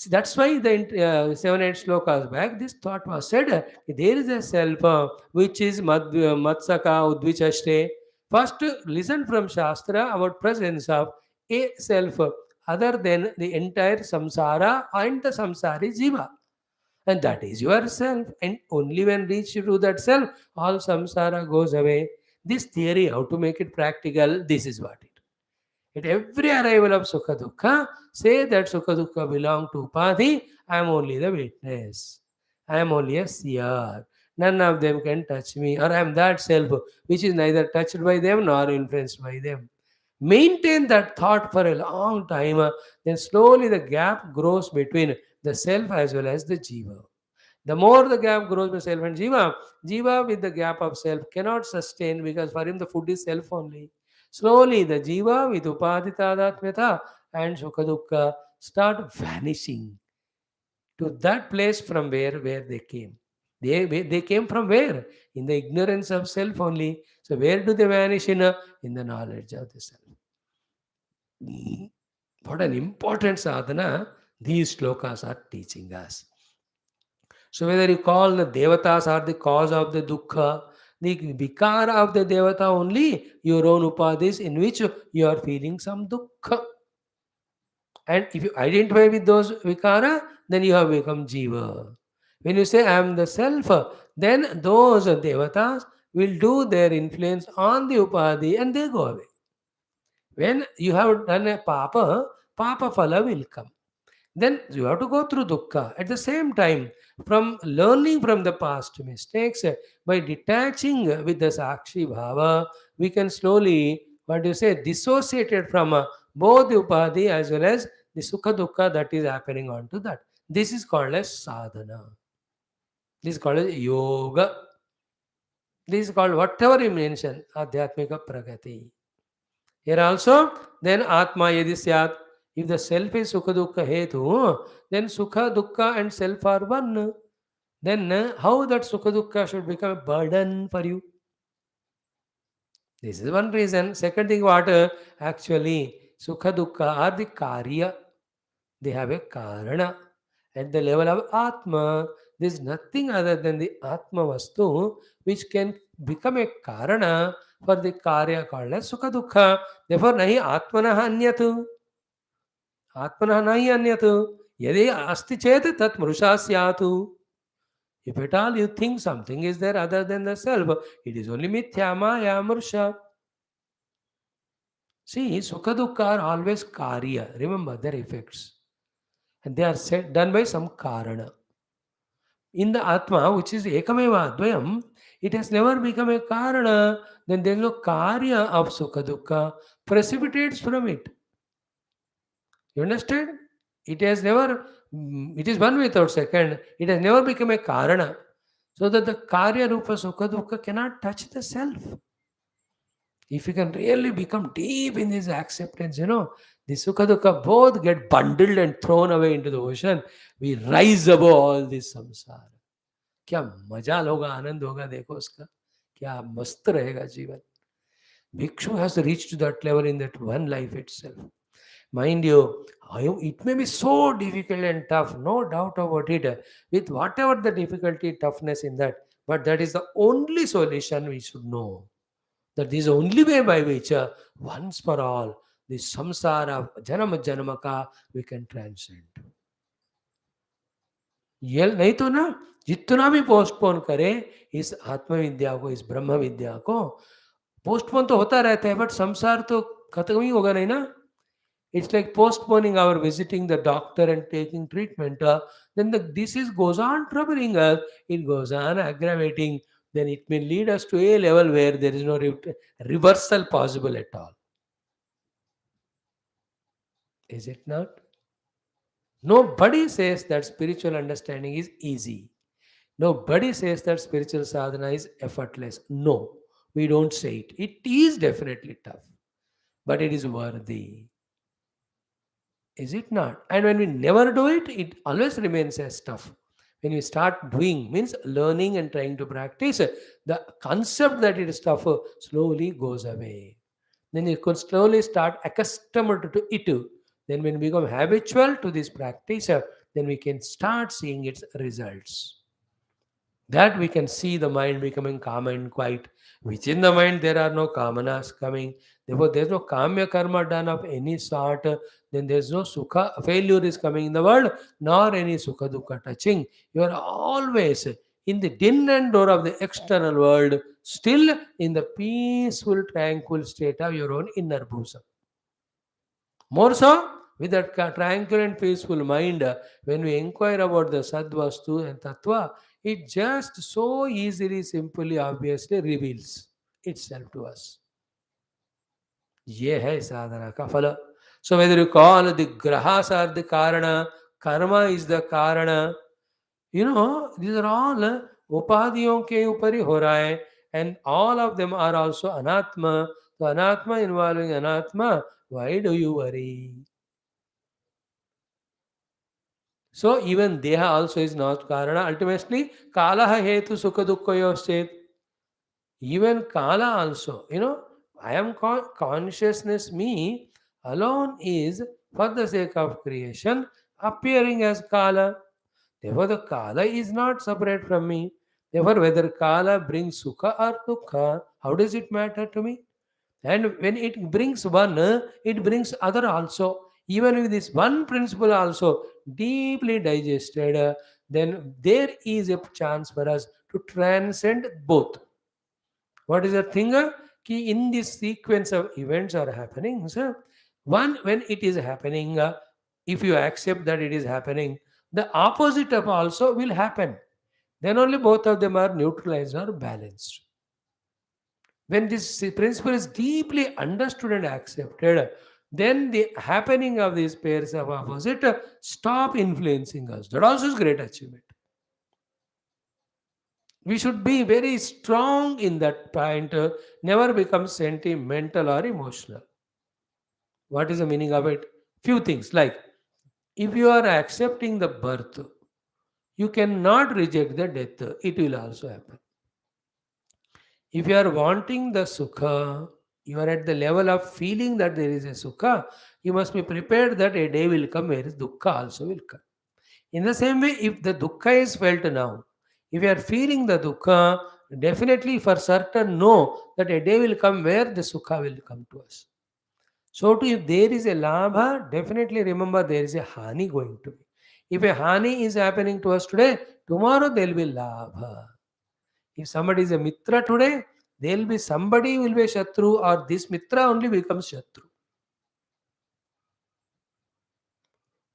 That's why the 7 8 slokas back, this thought was said. There is a self which is Matsaka Udvichaste. First, listen from Shastra about presence of a self other than the entire samsara and the samsari jiva. And that is yourself. And only when reached to that self, all samsara goes away. This theory, how to make it practical, this is what it. At every arrival of Sukha Dukkha, say that Sukha Dukkha belong to Upadhi, I am only the witness. I am only a seer. None of them can touch me, or I am that self which is neither touched by them nor influenced by them. Maintain that thought for a long time, then slowly the gap grows between the self as well as the jiva. The more the gap grows with self and jiva, jiva with the gap of self cannot sustain because for him the food is self only. Slowly the jiva with upaditadatmyata and sukha dukkha start vanishing to that place from where they came. They came from where? In the ignorance of self only. So where do they vanish in the knowledge of the self? What an important sadhana these slokas are teaching us. So whether you call the devatas are the cause of the dukkha, the vikara of the devata only, your own upadhis in which you are feeling some dukkha. And if you identify with those vikara, then you have become jiva. When you say I am the self, then those devatas will do their influence on the upadhi and they go away. When you have done a papa, papa phala will come. Then you have to go through dukkha. At the same time, from learning from the past mistakes, by detaching with the sakshi bhava, we can slowly, what do you say, dissociated from both the upadhi as well as the sukha dukkha that is happening onto that. This is called as sadhana. This is called as yoga. This is called whatever you mention, adhyatmika pragati. Here also, then Atma yadi syat. If the self is Sukha Dukkha Hetu, then Sukha Dukkha and self are one. Then how that Sukha Dukkha should become a burden for you? This is one reason. Second thing, what actually Sukha Dukkha are the Karya. They have a Karana. At the level of Atma, there is nothing other than the Atma Vastu which can become a Karana for the Karya called as Sukha Dukkha. Therefore, nahi Atmanaha Anyatu. Atmanah nahi Anyatu. Yadi asti chet tat mrusha syatu. If at all you think something is there other than the self, it is only mithya maya mrusha. See, Sukha Dukkha are always Karya. Remember their effects. And they are done by some Karana. In the Atma, which is Ekameva Advayam, it has never become a Karana, then there is no Karya of Sukha Dukkha precipitates from it. You understand? It has never, it is one without second, it has never become a Karana. So that the Karya Rupa Sukha Dukkha cannot touch the self. If you can really become deep in this acceptance, the Sukha Dukkha both get bundled and thrown away into the ocean. We rise above all this samsara. क्या मजाल होगा आनंद होगा देखो उसका क्या मस्त रहेगा जीवन भिक्षु has reached that level in that one life itself. Mind you, it may be so difficult and tough, no doubt about it, with whatever the difficulty, toughness in that, but that is the only solution we should know. That is the only way by which once for all the samsara janama janamaka we can transcend. ये नहीं तो ना जितना भी postpone करे इस आत्मविद्या को इस ब्रह्म विद्या को पोस्टपोन तो होता रहता है बट संसार तो खत्म ही होगा नहीं ना it's like postponing our visiting the doctor and taking treatment then the disease goes on troubling us, it goes on aggravating, then it may lead us to a level where there is no reversal possible at all. Is it not? Nobody says that spiritual understanding is easy. Nobody says that spiritual sadhana is effortless. No, we don't say it. It is definitely tough, but it is worthy. Is it not? And when we never do it, it always remains as tough. When we start doing, means learning and trying to practice, the concept that it is tough slowly goes away. Then you could slowly start accustomed to it. Then when we become habitual to this practice, then we can start seeing its results. That we can see the mind becoming calm and quiet. Within the mind, there are no kamanas coming. Therefore, there is no kamya karma done of any sort. Then there is no sukha, failure is coming in the world, nor any sukha dukkha touching. You are always in the din and door of the external world, still in the peaceful, tranquil state of your own inner bosom. More so, with that tranquil and peaceful mind, when we inquire about the Sadvastu and Tattva, it just so easily, simply, obviously reveals itself to us. Ye hai sadhana ka phala. So whether you call the grahas are the karana, karma is the karana, These are all उपाधियों के ऊपर ही हो रहा है, and all of them are also anatma. So anatma involving anatma, why do you worry? So even deha also is not karana. Ultimately, kalaha hetu sukha dukkha yoschet. Even kala also, I am consciousness, me alone is for the sake of creation appearing as kala. Therefore, the kala is not separate from me. Therefore, whether kala brings sukha or dukkha, how does it matter to me? And when it brings one, it brings other also. Even with this one principle also deeply digested, then there is a chance for us to transcend both. What is the thing? Ki in this sequence of events are happening. So one, when it is happening, if you accept that it is happening, the opposite of also will happen. Then only both of them are neutralized or balanced. When this principle is deeply understood and accepted, then the happening of these pairs of opposite stop influencing us. That also is great achievement. We should be very strong in that point, never become sentimental or emotional. What is the meaning of it? Few things like, if you are accepting the birth, you cannot reject the death. It will also happen. If you are wanting the sukha, you are at the level of feeling that there is a sukha, you must be prepared that a day will come where dukkha also will come. In the same way, if the dukkha is felt now, if you are feeling the dukkha, definitely for certain know that a day will come where the sukha will come to us. So, if there is a labha, definitely remember there is a hani going to be. If a hani is happening to us today, tomorrow there will be labha. If somebody is a mitra today, there will be somebody will be a shatru, or this mitra only becomes shatru.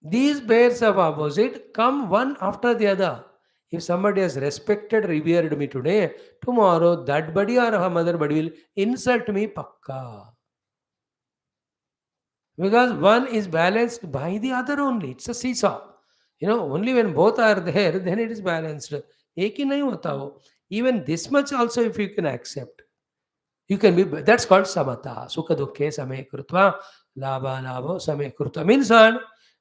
These pairs of opposite come one after the other. If somebody has respected, revered me today, tomorrow that buddy or some other buddy will insult me pakka. Because one is balanced by the other only. It's a seesaw. Only when both are there, then it is balanced. एक ही नहीं होता वो. Even this much also, if you can accept, you can be. That's called samata. Sukha dukkhe same krutva, labha labho same krutva. Means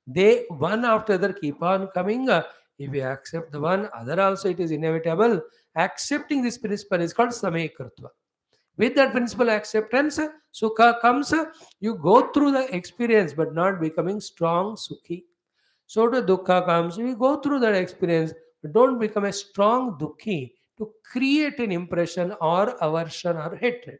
they one after other keep on coming. If you accept the one, other also it is inevitable. Accepting this principle is called same krutva. With that principle acceptance, sukha comes. You go through the experience, but not becoming strong sukhi. So to dukkha comes. We go through that experience, but don't become a strong dukhi to create an impression or aversion or hatred.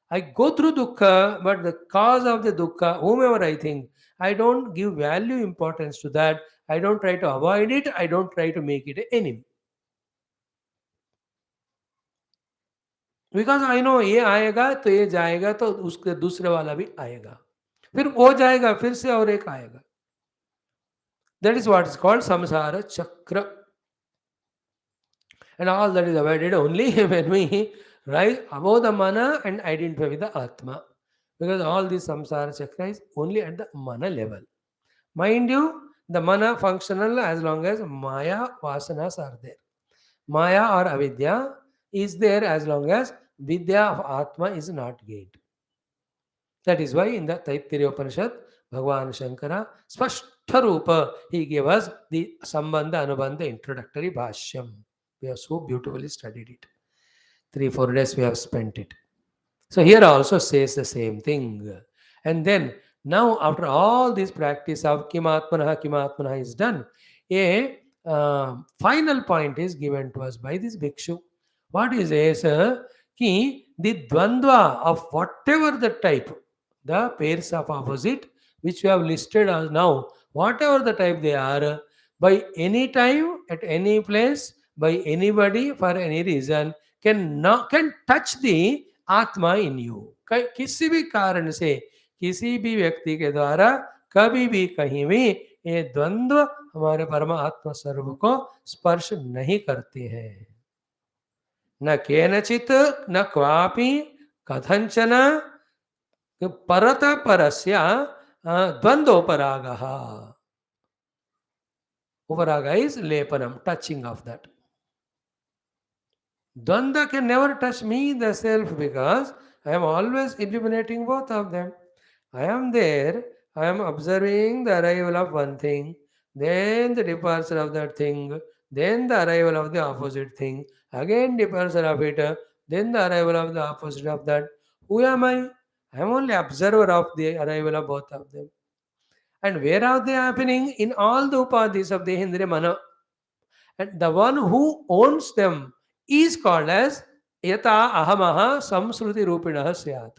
I go through dukkha, but the cause of the dukkha, whomever I think, I don't give value importance to that. I don't try to avoid it. I don't try to make it an enemy. Because I know ये आएगा तो ये जाएगा तो उसके दूसरे वाला भी आएगा, फिर वो जाएगा फिर से और एक आएगा. That is what is called samsara chakra, and all that is avoided only when we rise above the mana and identify with the atma, because all this samsara chakra is only at the mana level. Mind you, the mana functional as long as maya vasanas are there. Maya or avidya is there as long as vidya of atma is not gained. That is why in the Taittiriya Upanishad, Bhagavan Shankara, Spashta Rupa, he gave us the Sambandha Anubandha introductory Bhashyam. We have so beautifully studied it. 3-4 days we have spent it. So here also says the same thing. And then now after all this practice of Kimatmanaha is done, a final point is given to us by this Bhikshu. What is this? Ki the Dvandva of whatever the type, the pairs of opposite which we have listed as now, whatever the type they are, by any time, at any place, by anybody, for any reason, can touch the आत्मा इन you. किसी भी कारण से किसी भी व्यक्ति के द्वारा कभी भी कहीं भी ये द्वंद्व हमारे परमात्मा स्वरूप को स्पर्श नहीं करते हैं. न केनचित न क्वापि कथंचन परत परस्य द्वंद्वोपरागः. Uparaga is lepanam, touching of that. Dvanda can never touch me, the self, because I am always illuminating both of them. I am there, I am observing the arrival of one thing, then the departure of that thing, then the arrival of the opposite thing, again departure of it, then the arrival of the opposite of that. Who am I? I am only observer of the arrival of both of them. And where are they happening? In all the upadhis of the Hindriya Mana. And the one who owns them is called as Yata Ahamaha Samsruti Rupinaha Syat.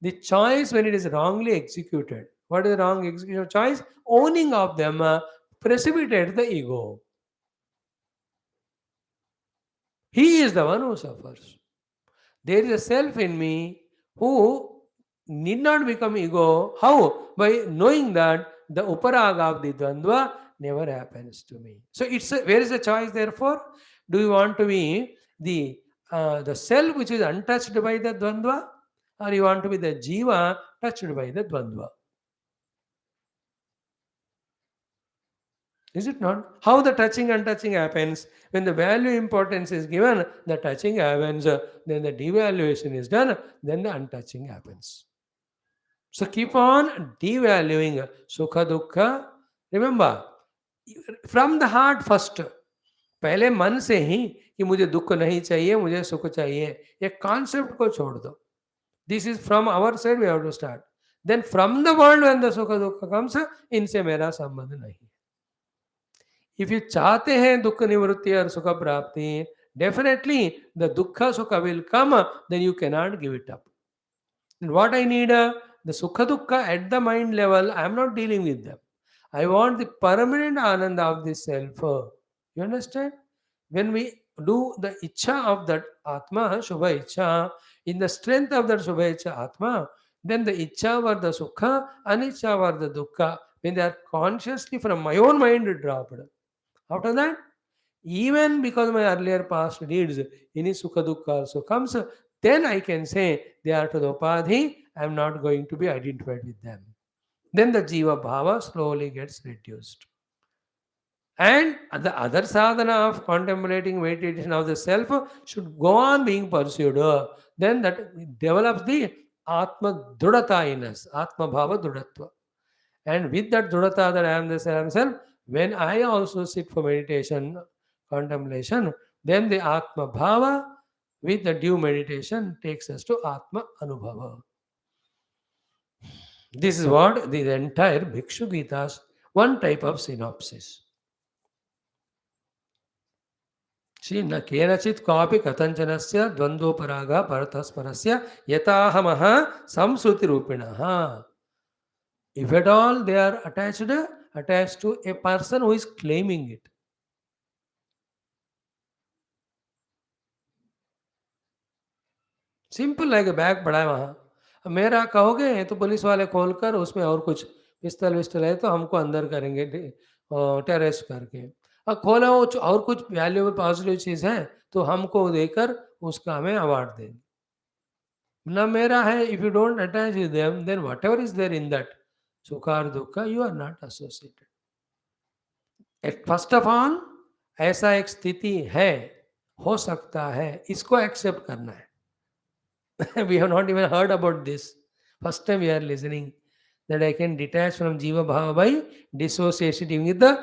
The choice when it is wrongly executed. What is the wrong execution of choice? Owning of them precipitates the ego. He is the one who suffers. There is a self in me who need not become ego. How? By knowing that the uparaga of the Dvandva never happens to me. So where is the choice therefore? Do you want to be the self which is untouched by the Dvandva, or you want to be the Jiva touched by the Dvandva? Is it not? How the touching and touching happens? When the value importance is given, the touching happens, then the devaluation is done, then the untouching happens. So keep on devaluing Sukha Dukkha. Remember, from the heart first. पहले मन से ही कि मुझे दुख नहीं चाहिए, मुझे सुख चाहिए, ये कॉन्सेप्ट को छोड़ दो. This is from our side, we have to start. Then from the world when the सुख दुख कम्स, इनसे मेरा संबंध नहीं. इफ यू चाहते हैं दुख निवृत्ति और सुख प्राप्ति, definitely the dukh sukh will come, then you can not give it up. What I need, the sukha dukkha at the mind level, I am not dealing with them. I want the permanent ananda of the self. You understand? When we do the ichha of that atma, shubha ichha, in the strength of that shubha ichha atma, then the ichha var the sukha, aniccha var the dukkha, when they are consciously from my own mind dropped. After that, even because my earlier past deeds, any sukha dukkha also comes, then I can say they are to the upadhi, I am not going to be identified with them. Then the jiva bhava slowly gets reduced. And the other sadhana of contemplating meditation of the self should go on being pursued. Then that develops the atma drudata in us, atma bhava drudatva. And with that drudata that I am the self, when I also sit for meditation, contemplation, then the atma bhava with the due meditation takes us to atma anubhava. This is what the entire Bhikshu Gita's one type of synopsis. See, na kenachit kapi katanjanasya dvandoparaga paratasparasya yatahamaha samsruti rupinaha. If at all they are attached to a person who is claiming it. Simple like bag पड़ा है वहाँ. अब मेरा कहोगे तो police वाले खोलकर उसमें और कुछ पिस्तल विस्तल है तो हमको अंदर करेंगे टेरेस करके. अब खोला वो और कुछ वैल्यूबल पॉजिटिव चीज़ है तो हमको देकर उसका हमें अवार्ड देंगे. ना मेरा है. If you don't attach with them, then whatever is there in that सुखा और दुखा, you are not associated. First of all ऐसा एक स्थिति है, हो सकता है, इसको एक्सेप्ट करना है. We have not even heard about this. First time we are listening that I can detach from jiva bhava by dissociating with the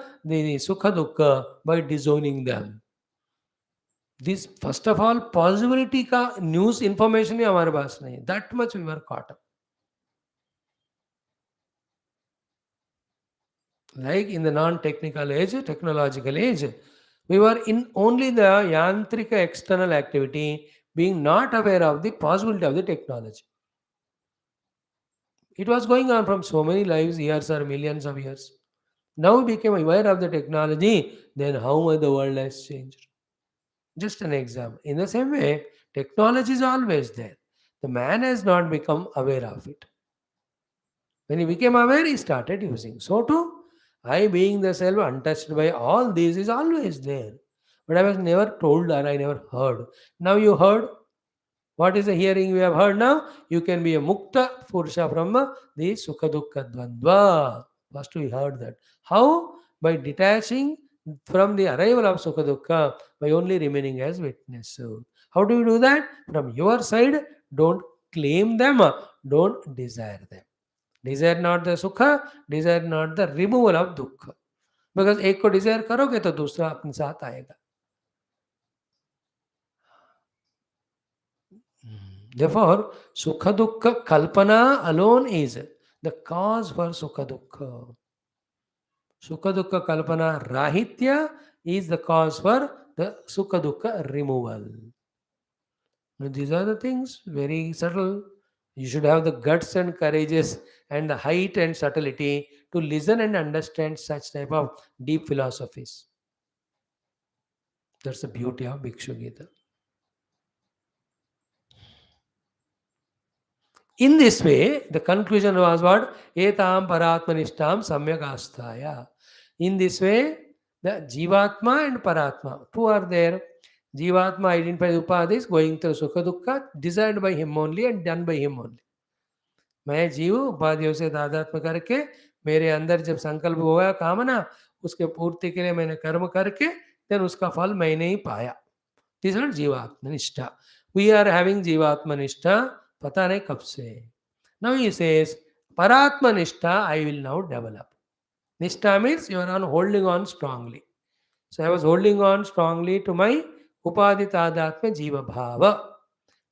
sukha dukkha by disowning them. This first of all possibility का news information ही हमारे पास नहीं. That much we were caught up. Like in the non-technical age, technological age, we were in only the yantrika external activity, being not aware of the possibility of the technology. It was going on from so many lives, years or millions of years. Now we became aware of the technology, then how much the world has changed. Just an example. In the same way, technology is always there. The man has not become aware of it. When he became aware, he started using. So too, I being the self untouched by all these is always there. But I was never told or I never heard. Now you heard. What is the hearing we have heard now? You can be a mukta purusha from the sukha dukkha dvandva. First we heard that. How? by detaching from the arrival of Sukha Dukkha, by only remaining as witness. So, how do you do that? From your side, don't claim them, don't desire them. Desire not the Sukha, desire not the removal of Dukkha. Because एक को Dzire करोगे तो दूसरा अपने साथ आएगा. Therefore, Sukha Dukkha Kalpana alone is the cause for Sukha Dukkha. Sukha Dukkha Kalpana Rahitya is the cause for the Sukha Dukkha removal. Now, these are the things very subtle. You should have the guts and courageous and the height and subtlety to listen and understand such type of deep philosophies. That's the beauty of Bhikshu Gita. In this way, the conclusion was what? Etam paratmanishtam samyakasthaya. In this way, the Jivatma and Paratma, two are there. Jivatma identifies upadhis going through Sukha Dukkha, desired by him only and done by him only. मैं जीव उपाधियों से तादात्म्य करके मेरे अंदर जब संकल्प हुआ कामना उसके पूर्ति के लिए मैंने कर्म करके देन उसका फल मैंने ही पाया. दिस इज जीवात्मनिष्ठा. वी आर हैविंग जीवात्मनिष्ठा पता नहीं कब से. Now he says, Paratma Nishtha I will now develop. Nishtha means you are on holding on strongly. So I was holding on strongly to my Upaditadatma Jiva Bhava.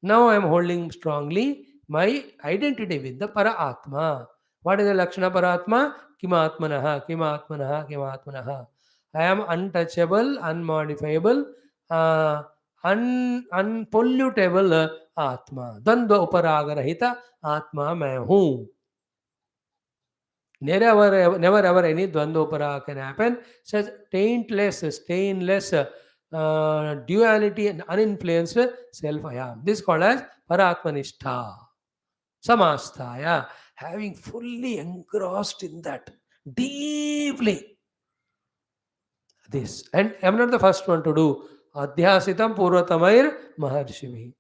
Now I am holding strongly my identity with the Paratma. What is the Lakshana Paratma? Kimatmanaha, Kimatmanaha, Kimatmanaha. I am untouchable, unmodifiable, unpollutable Atma. Dandva Uparagarahita Atma मैं हूँ. Never ever any Dvandva Upara can happen. Such taintless, stainless, duality and uninfluenced self I am. This is called as Paratmanistha. Samastaya. Having fully engrossed in that deeply. This. And I am not the first one to do. Adhyasitam Purvatamair Maharshivi.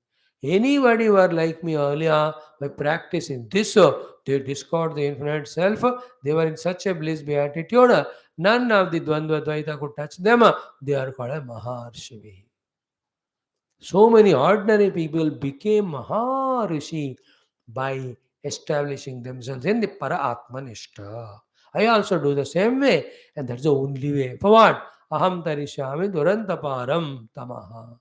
Anybody who are like me earlier, by practicing this, they discovered the infinite self. They were in such a bliss beatitude. None of the Dvandva Dvaita could touch them. They are called a Maharshivi. So many ordinary people became Maharishi by establishing themselves in the Para-Atmanishta. I also do the same way, and that's the only way. For what? Aham tarishami durantaparam tamaha.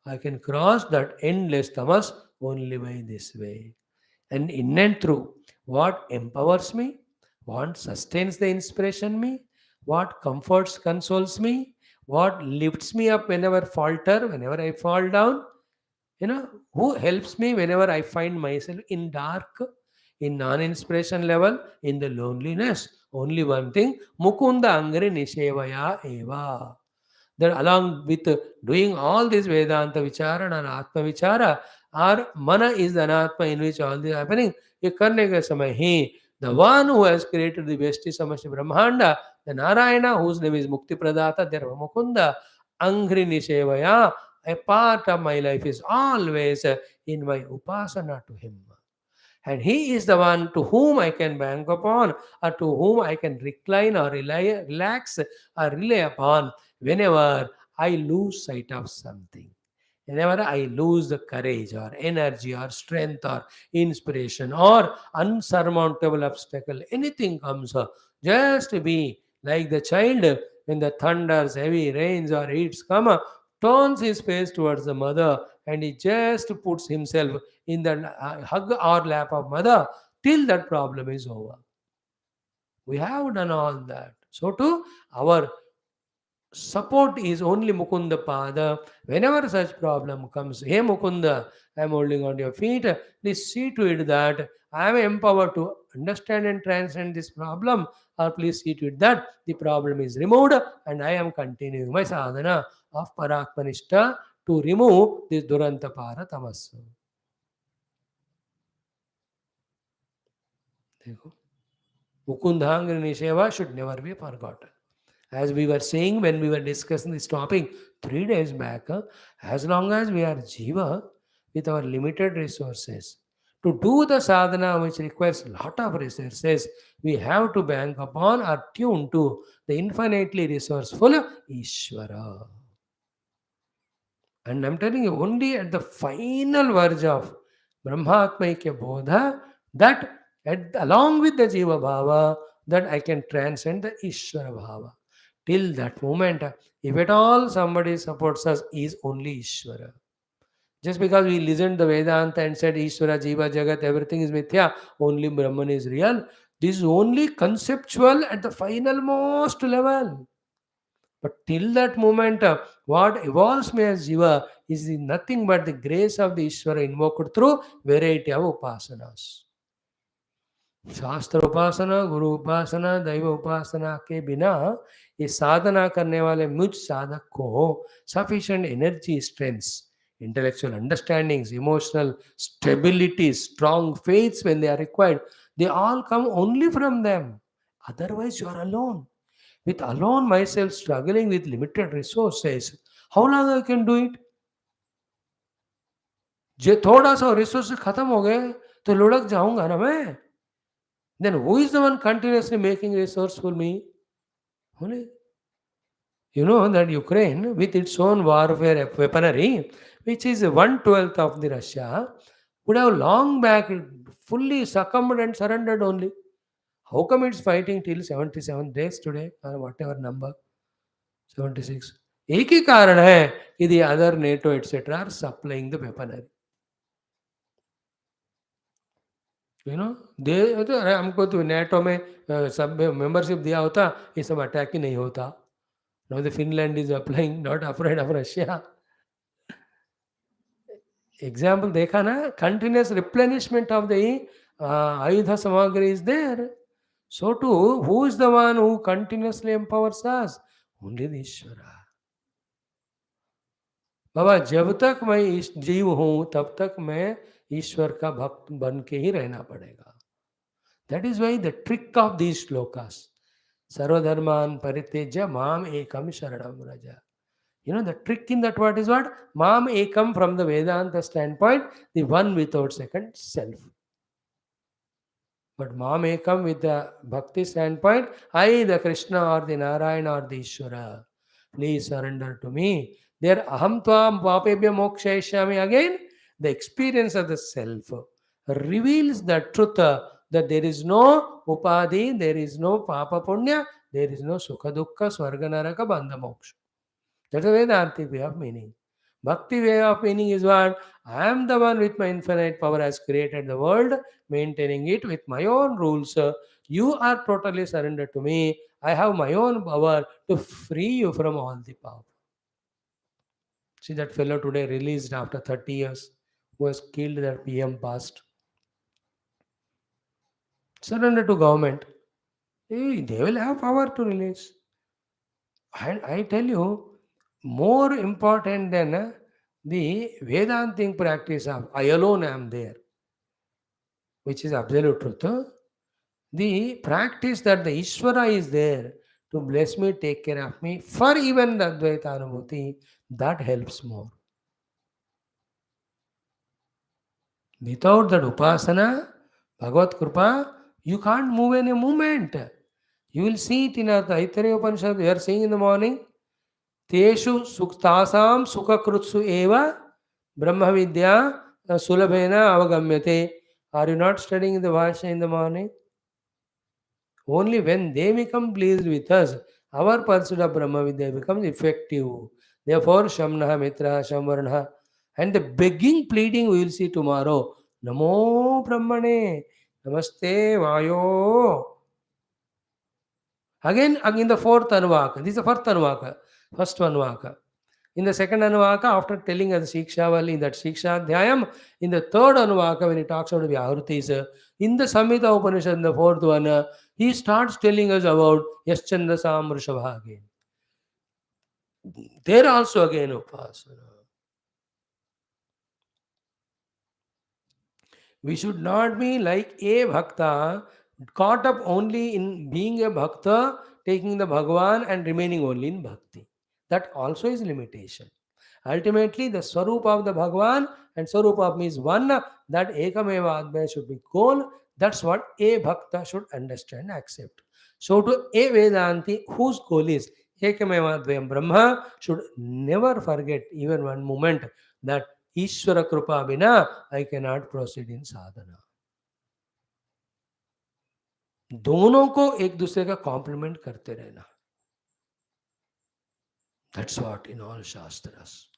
I can cross that endless tamas only by this way. And in and through, what empowers me, what sustains the inspiration me, what comforts, consoles me, what lifts me up whenever falter, whenever I fall down, who helps me whenever I find myself in dark, in non-inspiration level, in the loneliness. Only one thing, Mukunda Angri Nishevaya Eva. That along with doing all this Vedanta Vichara and Atma Vichara, our Mana is the Anatma in which all this is happening. Ye karne ke samay hi, the one who has created the Vesti Samashti Brahmanda, the Narayana, whose name is Mukti Pradata, therefore Mukunda, Angri Nishevaya, a part of my life is always in my upasana to him. And he is the one to whom I can bank upon, or to whom I can recline or relax or rely upon whenever I lose sight of something. Whenever I lose the courage or energy or strength or inspiration or unsurmountable obstacle, anything comes up, just be like the child when the thunders, heavy rains or heats come up, turns his face towards the mother and he just puts himself in the hug or lap of mother till that problem is over. We have done all that. So too, our support is only Mukunda Pada. Whenever such problem comes, hey Mukunda, I am holding on to your feet. Please see to it that I am empowered to understand and transcend this problem. Or please see to it that the problem is removed and I am continuing my sadhana of Paratmanishta to remove this Duranta Para Tamasu. Mukundhangra Nisheva should never be forgotten. As we were saying when we were discussing this topic 3 days back, as long as we are Jiva with our limited resources, To do the sadhana, which requires a lot of resources, we have to bank upon or tune to the infinitely resourceful Ishvara. And I'm telling you, only at the final verge of Brahmatmaikya Bodha, that along with the Jiva Bhava, that I can transcend the Ishvara Bhava. Till that moment, if at all somebody supports us, is only Ishvara. Just because we listened the Vedanta and said Ishvara, Jiva, Jagat, everything is Mithya, only Brahman is real, this is only conceptual at the final most level. But till that moment, what evolves me as Jiva is nothing but the grace of the Ishvara invoked through variety of upasanas. शास्त्र उपासना, गुरु उपासना, दैव उपासना के बिना ये साधना करने वाले मुझ साधक को sufficient energy, strengths, intellectual understandings, emotional stability, strong faiths when they are required, they all come only from them. Otherwise, you are alone. With alone myself struggling with limited resources, how long I can do it? जे थोड़ा सा resource खत्म हो गए तो लुढ़क जाऊंगा ना मैं. Then who is the one continuously making resource for me? Only. You know that Ukraine, with its own warfare weaponry, which is 1/12 of the Russia, would have long back fully succumbed and surrendered only. How come it's fighting till 77 days today or whatever number? 76. एक ही कारण है कि the other NATO etc. are supplying the weaponry. You know, they तो अरे हमको तो NATO में सब मेंबरशिप दिया होता ये सब अटैक ही नहीं होता. Now the Finland is applying, not afraid of Russia. Example देखा ना, continuous replenishment of the ayudha samagri is there. So too, who is the one who continuously empowers us? Only the Ishvara. बाबा जब तक मैं जीव हूं तब तक मैं ईश्वर का भक्त बन के ही रहना पड़ेगा. That is why the trick of these shlokas. सर्वधर्मान परित्यज्य माम एकम शरणम Vraj. You know, the trick in that word is what? Mam ekam from the Vedanta standpoint, the one without second self. But Mam ekam with the Bhakti standpoint, I, the Krishna or the Narayana or the Ishvara, please surrender to me. There aham tvam papebhya mokshayashyami, again, the experience of the self reveals the truth that there is no upadhi, there is no papa punya, there is no sukha dukkha, swarga naraka, bandha moksha. That's a Vedantic way of meaning. Bhakti way of meaning is what? I am the one with my infinite power has created the world, maintaining it with my own rules. You are totally surrendered to me. I have my own power to free you from all the power. See that fellow today released after 30 years who has killed that PM past. Surrender to government. They will have power to release. And I tell you, more important than the Vedantic practice of I alone am there, which is absolute truth. The practice that the Ishvara is there to bless me, take care of me, for even the Advaita Anubhuti, that helps more. Without that Upasana, Bhagavad Kripa, you can't move in a movement. You will see it in our Taittiriya Upanishad, we are saying in the morning, Teshu suktasam sukakrutsu eva Brahma Vidya sulabhena avagamyate. Are you not studying the Vyasa in the morning? Only when they become pleased with us, our pursuit of Brahma Vidya becomes effective. Therefore, Shamnaha Mitra Shamvarnaha. And the begging, pleading we will see tomorrow. Namo Brahmane, Namaste Vayo. Again the fourth Anuvaka. This is the first Anuvaka. First Anuvaka. In the second Anuvaka, after telling us Shikshavali in that Shiksha Dhyayam, in the third Anuvaka, when he talks about the Vyahrutis, in the Samhita Upanishad, in the fourth one, he starts telling us about Yaschandasam Vrishabha again. There also again Upasana. We should not be like a Bhakta, caught up only in being a Bhakta, taking the Bhagavan and remaining only in Bhakti. That also is limitation. Ultimately, the Swarup of the Bhagavan and Swarup of me is one. That Ekameva Advaya should be goal. That's what a Bhakta should understand and accept. So, to a Vedanti, whose goal is Ekameva Advayam Brahma, should never forget even one moment that Ishvara Krupa Bina, I cannot proceed in sadhana. दोनों को एक दूसरे का complement करते रहना. That's what in all Shastras.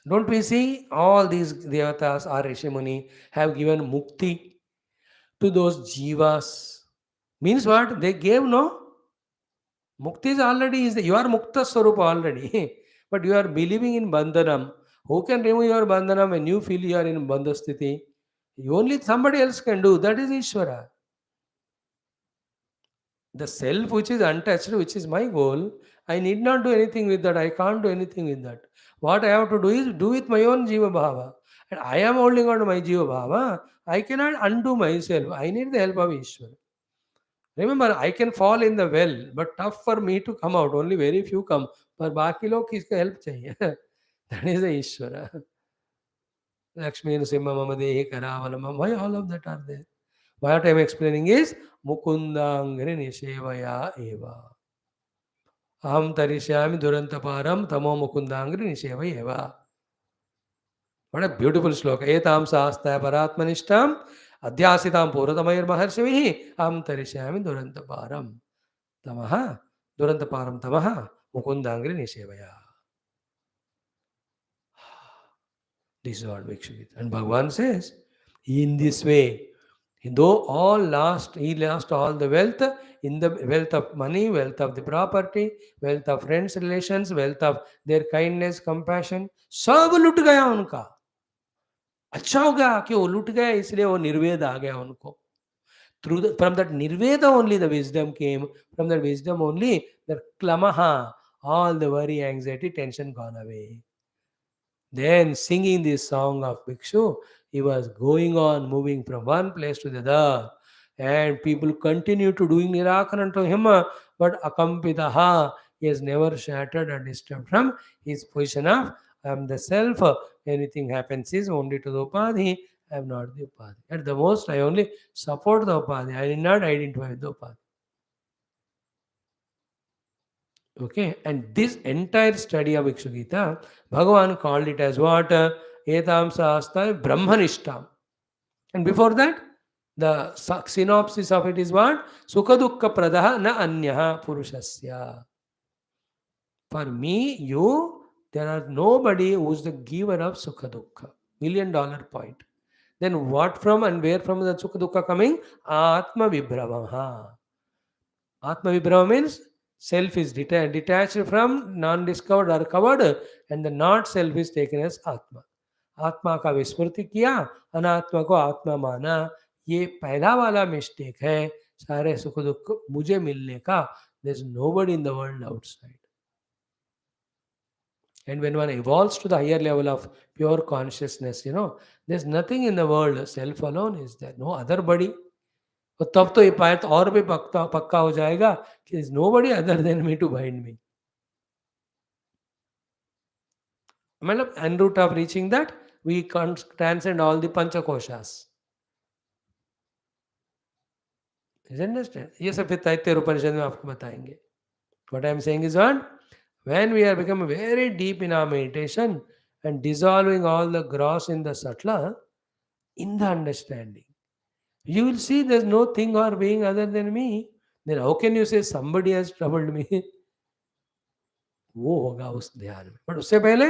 Don't we see all these devatas or Rishimuni have given mukti to those jivas? Means what? They gave no? Mukti is already, you are Mukta Swarupa already. But you are believing in Bandhanam. Who can remove your Bandhanam when you feel you are in Bandhasthiti? Only somebody else can do. That is Ishvara. The self which is untouched, which is my goal, I need not do anything with that. I can't do anything with that. What I have to do is do with my own Jiva Bhava. And I am holding on to my Jiva Bhava. I cannot undo myself. I need the help of Ishvara. Remember, I can fall in the well, but tough for me to come out. Only very few come. पर बाकी लोग किसका help चाहिए? That is the Ishvara. Lakshmi Nrsimha Mama Dehi Karavalamam. Why all of that are there? What I am explaining is Mukundangri Nishevaya Eva. Aham Tarishyami Durantaparam Tamo Mukundangri Nishevaya Eva. What a beautiful sloka. Etam Sastaya Paratmanishtam Adhyasitam Puratamayar Maharshivihi Aham Tarishyami Durantaparam Tamaha Durantaparam Tamaha Mukundangri Nishevaya. This is what Bhikshhu. And Bhagavan says, in this way, though he lost all the wealth, in the wealth of money, wealth of the property, wealth of friends, relations, wealth of their kindness, compassion, सब लुट गया उनका. अच्छा हो गया कि वो लुट गया, इसलिए वो निर्वेद आ गया उनको. From that nirveda only the wisdom came. From that wisdom only the klamaha, all the worry, anxiety, tension gone away. Then singing this song of Bhikshu, he was going on moving from one place to the other. And people continue to doing Nirakaran to him, but Akampitaha, he has never shattered or disturbed from his position of I am the self. Anything happens is only to the Upadhi. I am not the Upadhi. At the most, I only support the Upadhi. I did not identify with the Upadhi. Okay, and this entire study of Bhikshu Gita, Bhagavan called it as what? Etam Sahasta Brahmanishtam. And before that, the synopsis of it is what? Sukha Dukkha Pradaha Na Anyaha Purushasya. For me, you, there are nobody who is the giver of Sukha Dukkha. $1,000,000 point. Then what from and where from the Sukha Dukkha coming? Atma Vibhravaha. Atma Vibhrava means self is detached from non-discovered or covered, and the not self is taken as Atma. आत्मा का विस्मृति किया, अनात्मा को आत्मा माना. ये पहला वाला मिस्टेक है. सारे सुख दुख मुझे मिलने का. There is nobody in the world outside. And when one evolves to the higher level of pure consciousness, there's nothing in the world. Self alone is there. No other body. तो तब तो ये पायत और भी पक्का हो जाएगा कि is nobody other than me to bind me. मतलब en route of reaching that, we can't transcend all the panchakoshas. Is understand? ये सब फिर तैत्तिरीय उपनिषद में आपको बताएंगे. What I am saying is what? When we are becoming very deep in our meditation and dissolving all the gross in the subtler, in the understanding, you will see there's no thing or being other than me. Then how can you say somebody has troubled me? वो होगा उस ध्यान में. But उससे पहले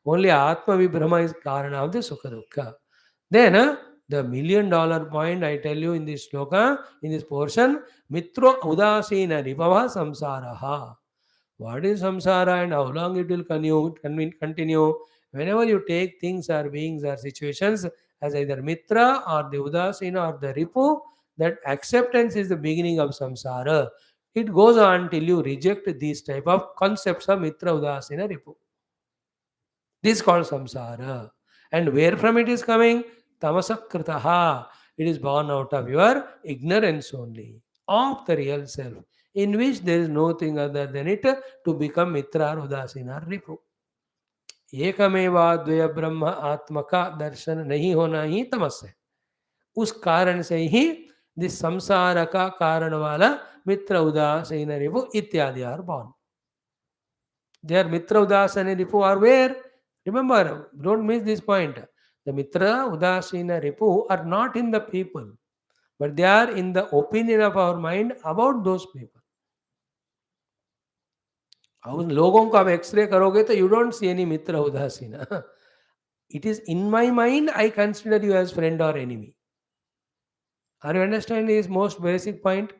only आत्मा विभ्रमा is कारण ऑफ द सुख दुख. Then the $1,000,000 point I tell you in this shloka, in this portion, mitro udasina ripava samsaraha. What is samsara and how long it will continue? Whenever you take things or beings or situations as either mitra or the udasina or the ripu, that acceptance is the beginning of samsara. It goes on till you reject these type of concepts of mitra, udasina, ripu. This is called samsara. And where from it is coming? Tamasakritaha. It is born out of your ignorance only of the real self. in which there is nothing other than it to become Mitra or Udasina or Ripu. एकमेवा द्वय ब्रह्म आत्मा का दर्शन नहीं होना ही तमस है. उस कारण से ही this संसार का कारण वाला मित्र उदासीन रिपु इत्यादि are born. They are Mitra Udasina Ripu are where? Remember, don't miss this point. The Mitra Udasina Ripu are not in the people, but they are in the opinion of our mind about those people. उन लोगों को आप x ray करोगे तो you don't see any मित्र उदासीना. It is in my mind I consider you as friend or enemy. Are you understanding this most basic point?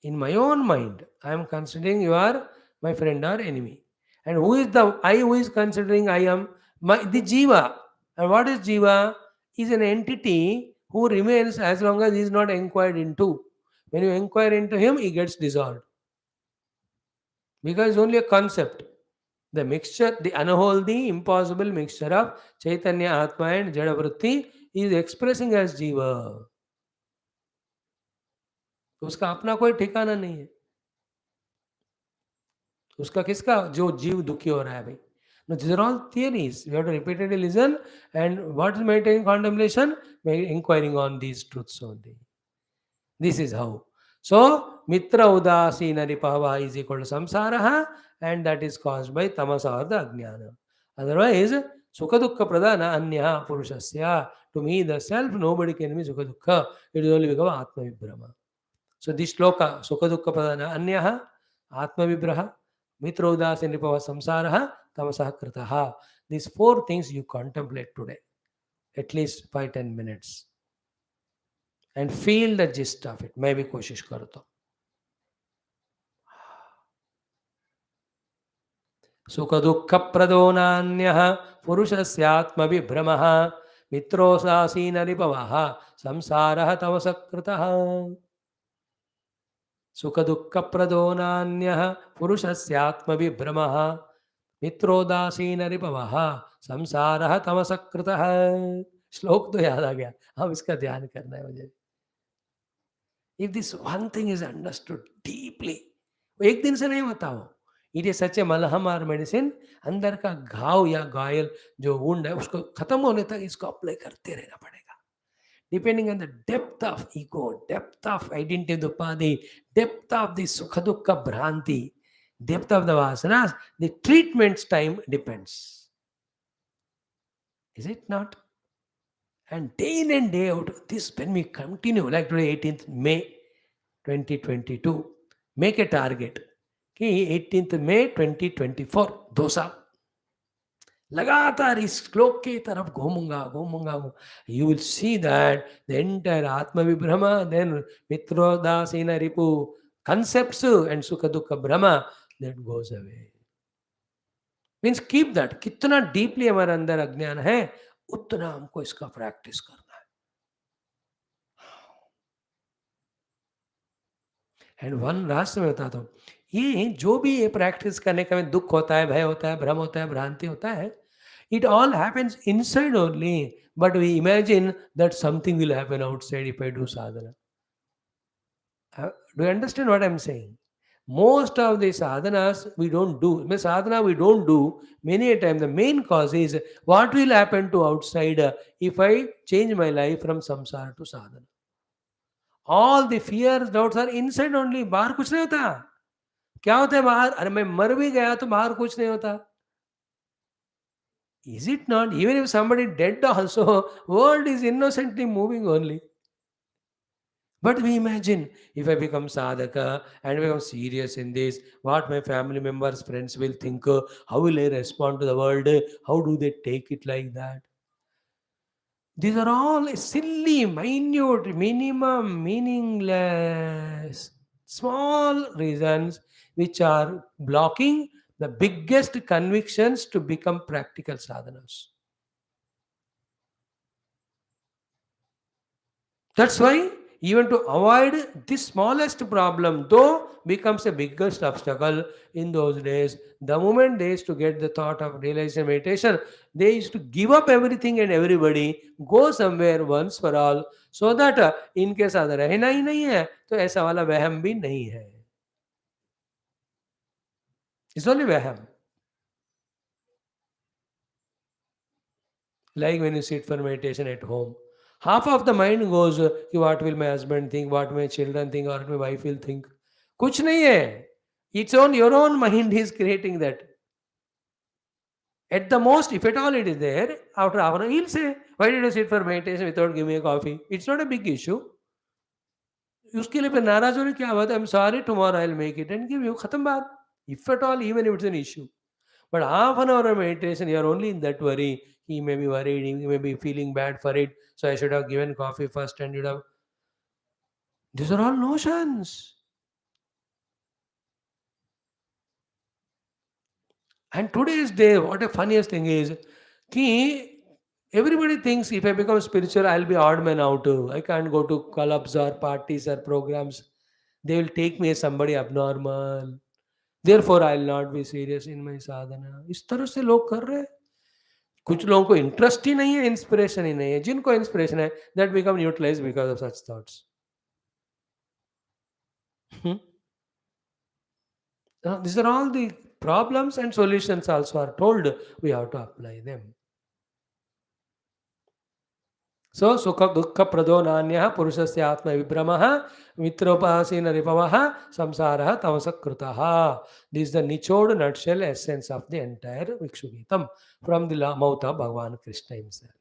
In my own mind, I am considering you are my friend or enemy. And who is the I who is considering I am? The Jiva. And what is Jiva? Is an entity who remains as long as he is not inquired into. When you inquire into him, he gets dissolved. Because it's only a concept. The mixture, the unholy, impossible mixture of Chaitanya, Atma and Jada Vritti is expressing as Jiva. उसका अपना कोई ठिकाना नहीं है. उसका किसका? जो जीव दुखी हो रहा है भाई. No, these are all theories. We have to repeatedly listen. And what is maintaining contemplation? By inquiring on these truths only. This is how. So, Mitra Udasina Ripava is equal to Samsaraha, and that is caused by Tamasa or the Ajnana. Otherwise, Sukha Dukkha Pradana Anya Purushasya. To me, the self, nobody can be Sukha Dukkha. It is only because of Atma Vibhrama. So, this shloka, Sukha Dukkha Pradana Anya Atma Vibhraha, Mitra Udasina Ripava Samsaraha, Tamasa Kritaha. These four things you contemplate today. At least 5-10 minutes. And feel the gist of it. मैं भी कोशिश करता हूँ. सुख दुःख प्रदो नान्यः पुरुषस्यात्म विभ्रमः मित्रोऽसासीन रिपवः संसारः तमसकृतः. सुख दुःख प्रदो नान्यः पुरुषस्यात्म विभ्रमः मित्रोदासीन रिपवः संसारः तमसकृतः. श्लोक तो याद आ गया, अब इसका ध्यान करना है मुझे. If this one thing is understood deeply, एक दिन से नहीं होता हो. It is such a मलहम और मेडिसिन. अंदर का घाव या घायल जो वुंड है उसको खत्म होने तक इसको अप्लाई करते रहना पड़ेगा. Depending on the depth of ego, depth of identity of the upadhi, depth of the sukha dukkha bhranti, depth of the vasanas, the treatment's time depends. Is it not? And day in and day out, this when we continue, like today 18th May 2022, make a target. कि 18th May 2024, 2 साल लगातार इस श्लोक की तरफ घूमूंगा. You will see that the entire Atma Vibhrama, then Mitrodasina Ripu concepts and Sukha Dukkha Brahma, that goes away. Means keep that. कितना deeply हमारे अंदर अज्ञान है उतना हमको इसका प्रैक्टिस करना है. एंड वन रास्ते में बताता हूँ, ये जो भी ये प्रैक्टिस करने का में दुख होता है, भय होता है, भ्रम होता है, भ्रांति होता है, it all happens inside only, but we imagine that something will happen outside if I do sadhana. Do you understand what I'm saying? Most of the sadhanas we don't do. Sadhana we don't do. Many a time the main cause is what will happen to outside if I change my life from samsara to sadhana. All the fears, doubts are inside only. बाहर कुछ नहीं होता. क्या होता है बाहर? अरे मैं मर भी गया तो बाहर कुछ नहीं होता. Is it not? Even if somebody dead also, world is innocently moving only. But we imagine, if I become sadhaka and become serious in this, what my family members, friends will think, how will I respond to the world, how do they take it like that? These are all silly, minute, minimum, meaningless, small reasons which are blocking the biggest convictions to become practical sadhanas. That's why even to avoid the smallest problem, though becomes a biggest obstacle in those days. The moment they used to get the thought of realization meditation, they used to give up everything and everybody, go somewhere once for all, so that इनके साथ रहना ही नहीं है तो ऐसा वाला वहम भी नहीं है. It's only वहम. Like when you sit for meditation at home, half of the mind goes, कि what will my husband think, what my children think, what my wife will think. कुछ नहीं है. It's on your own mind is creating that. At the most, if at all it is there, after half an hour, he'll say, why did I sit for meditation without giving me a coffee? It's not a big issue. उसके लिए फिर नाराज होने क्या बात है? I'm sorry, tomorrow I'll make it and give you. खत्म बात. If at all, even if it's an issue. But half an hour of meditation, you are only in that worry. He may be worried, he may be feeling bad for it. So I should have given coffee first and you'd have. These are all notions. And today's day, what a funniest thing is, ki everybody thinks if I become spiritual, I'll be odd man out. I can't go to clubs or parties or programs. They will take me as somebody abnormal. Therefore, I'll not be serious in my sadhana. इस तरह से लोग कर रहे हैं. कुछ लोगों को इंटरेस्ट ही नहीं है, इंस्पिरेशन ही नहीं है. जिनको इंस्पिरेशन है, that become utilised because of such thoughts. These are all the problems and solutions also are told. We have to apply them. So, sukha dukkha prado nanyah purushasya atma vibramah mitropasina ripavah samsarah tamasakrutaha. This is the nichod nutshell essence of the entire Bhikshu Geetam from the mouth of Bhagavan Krishna himself.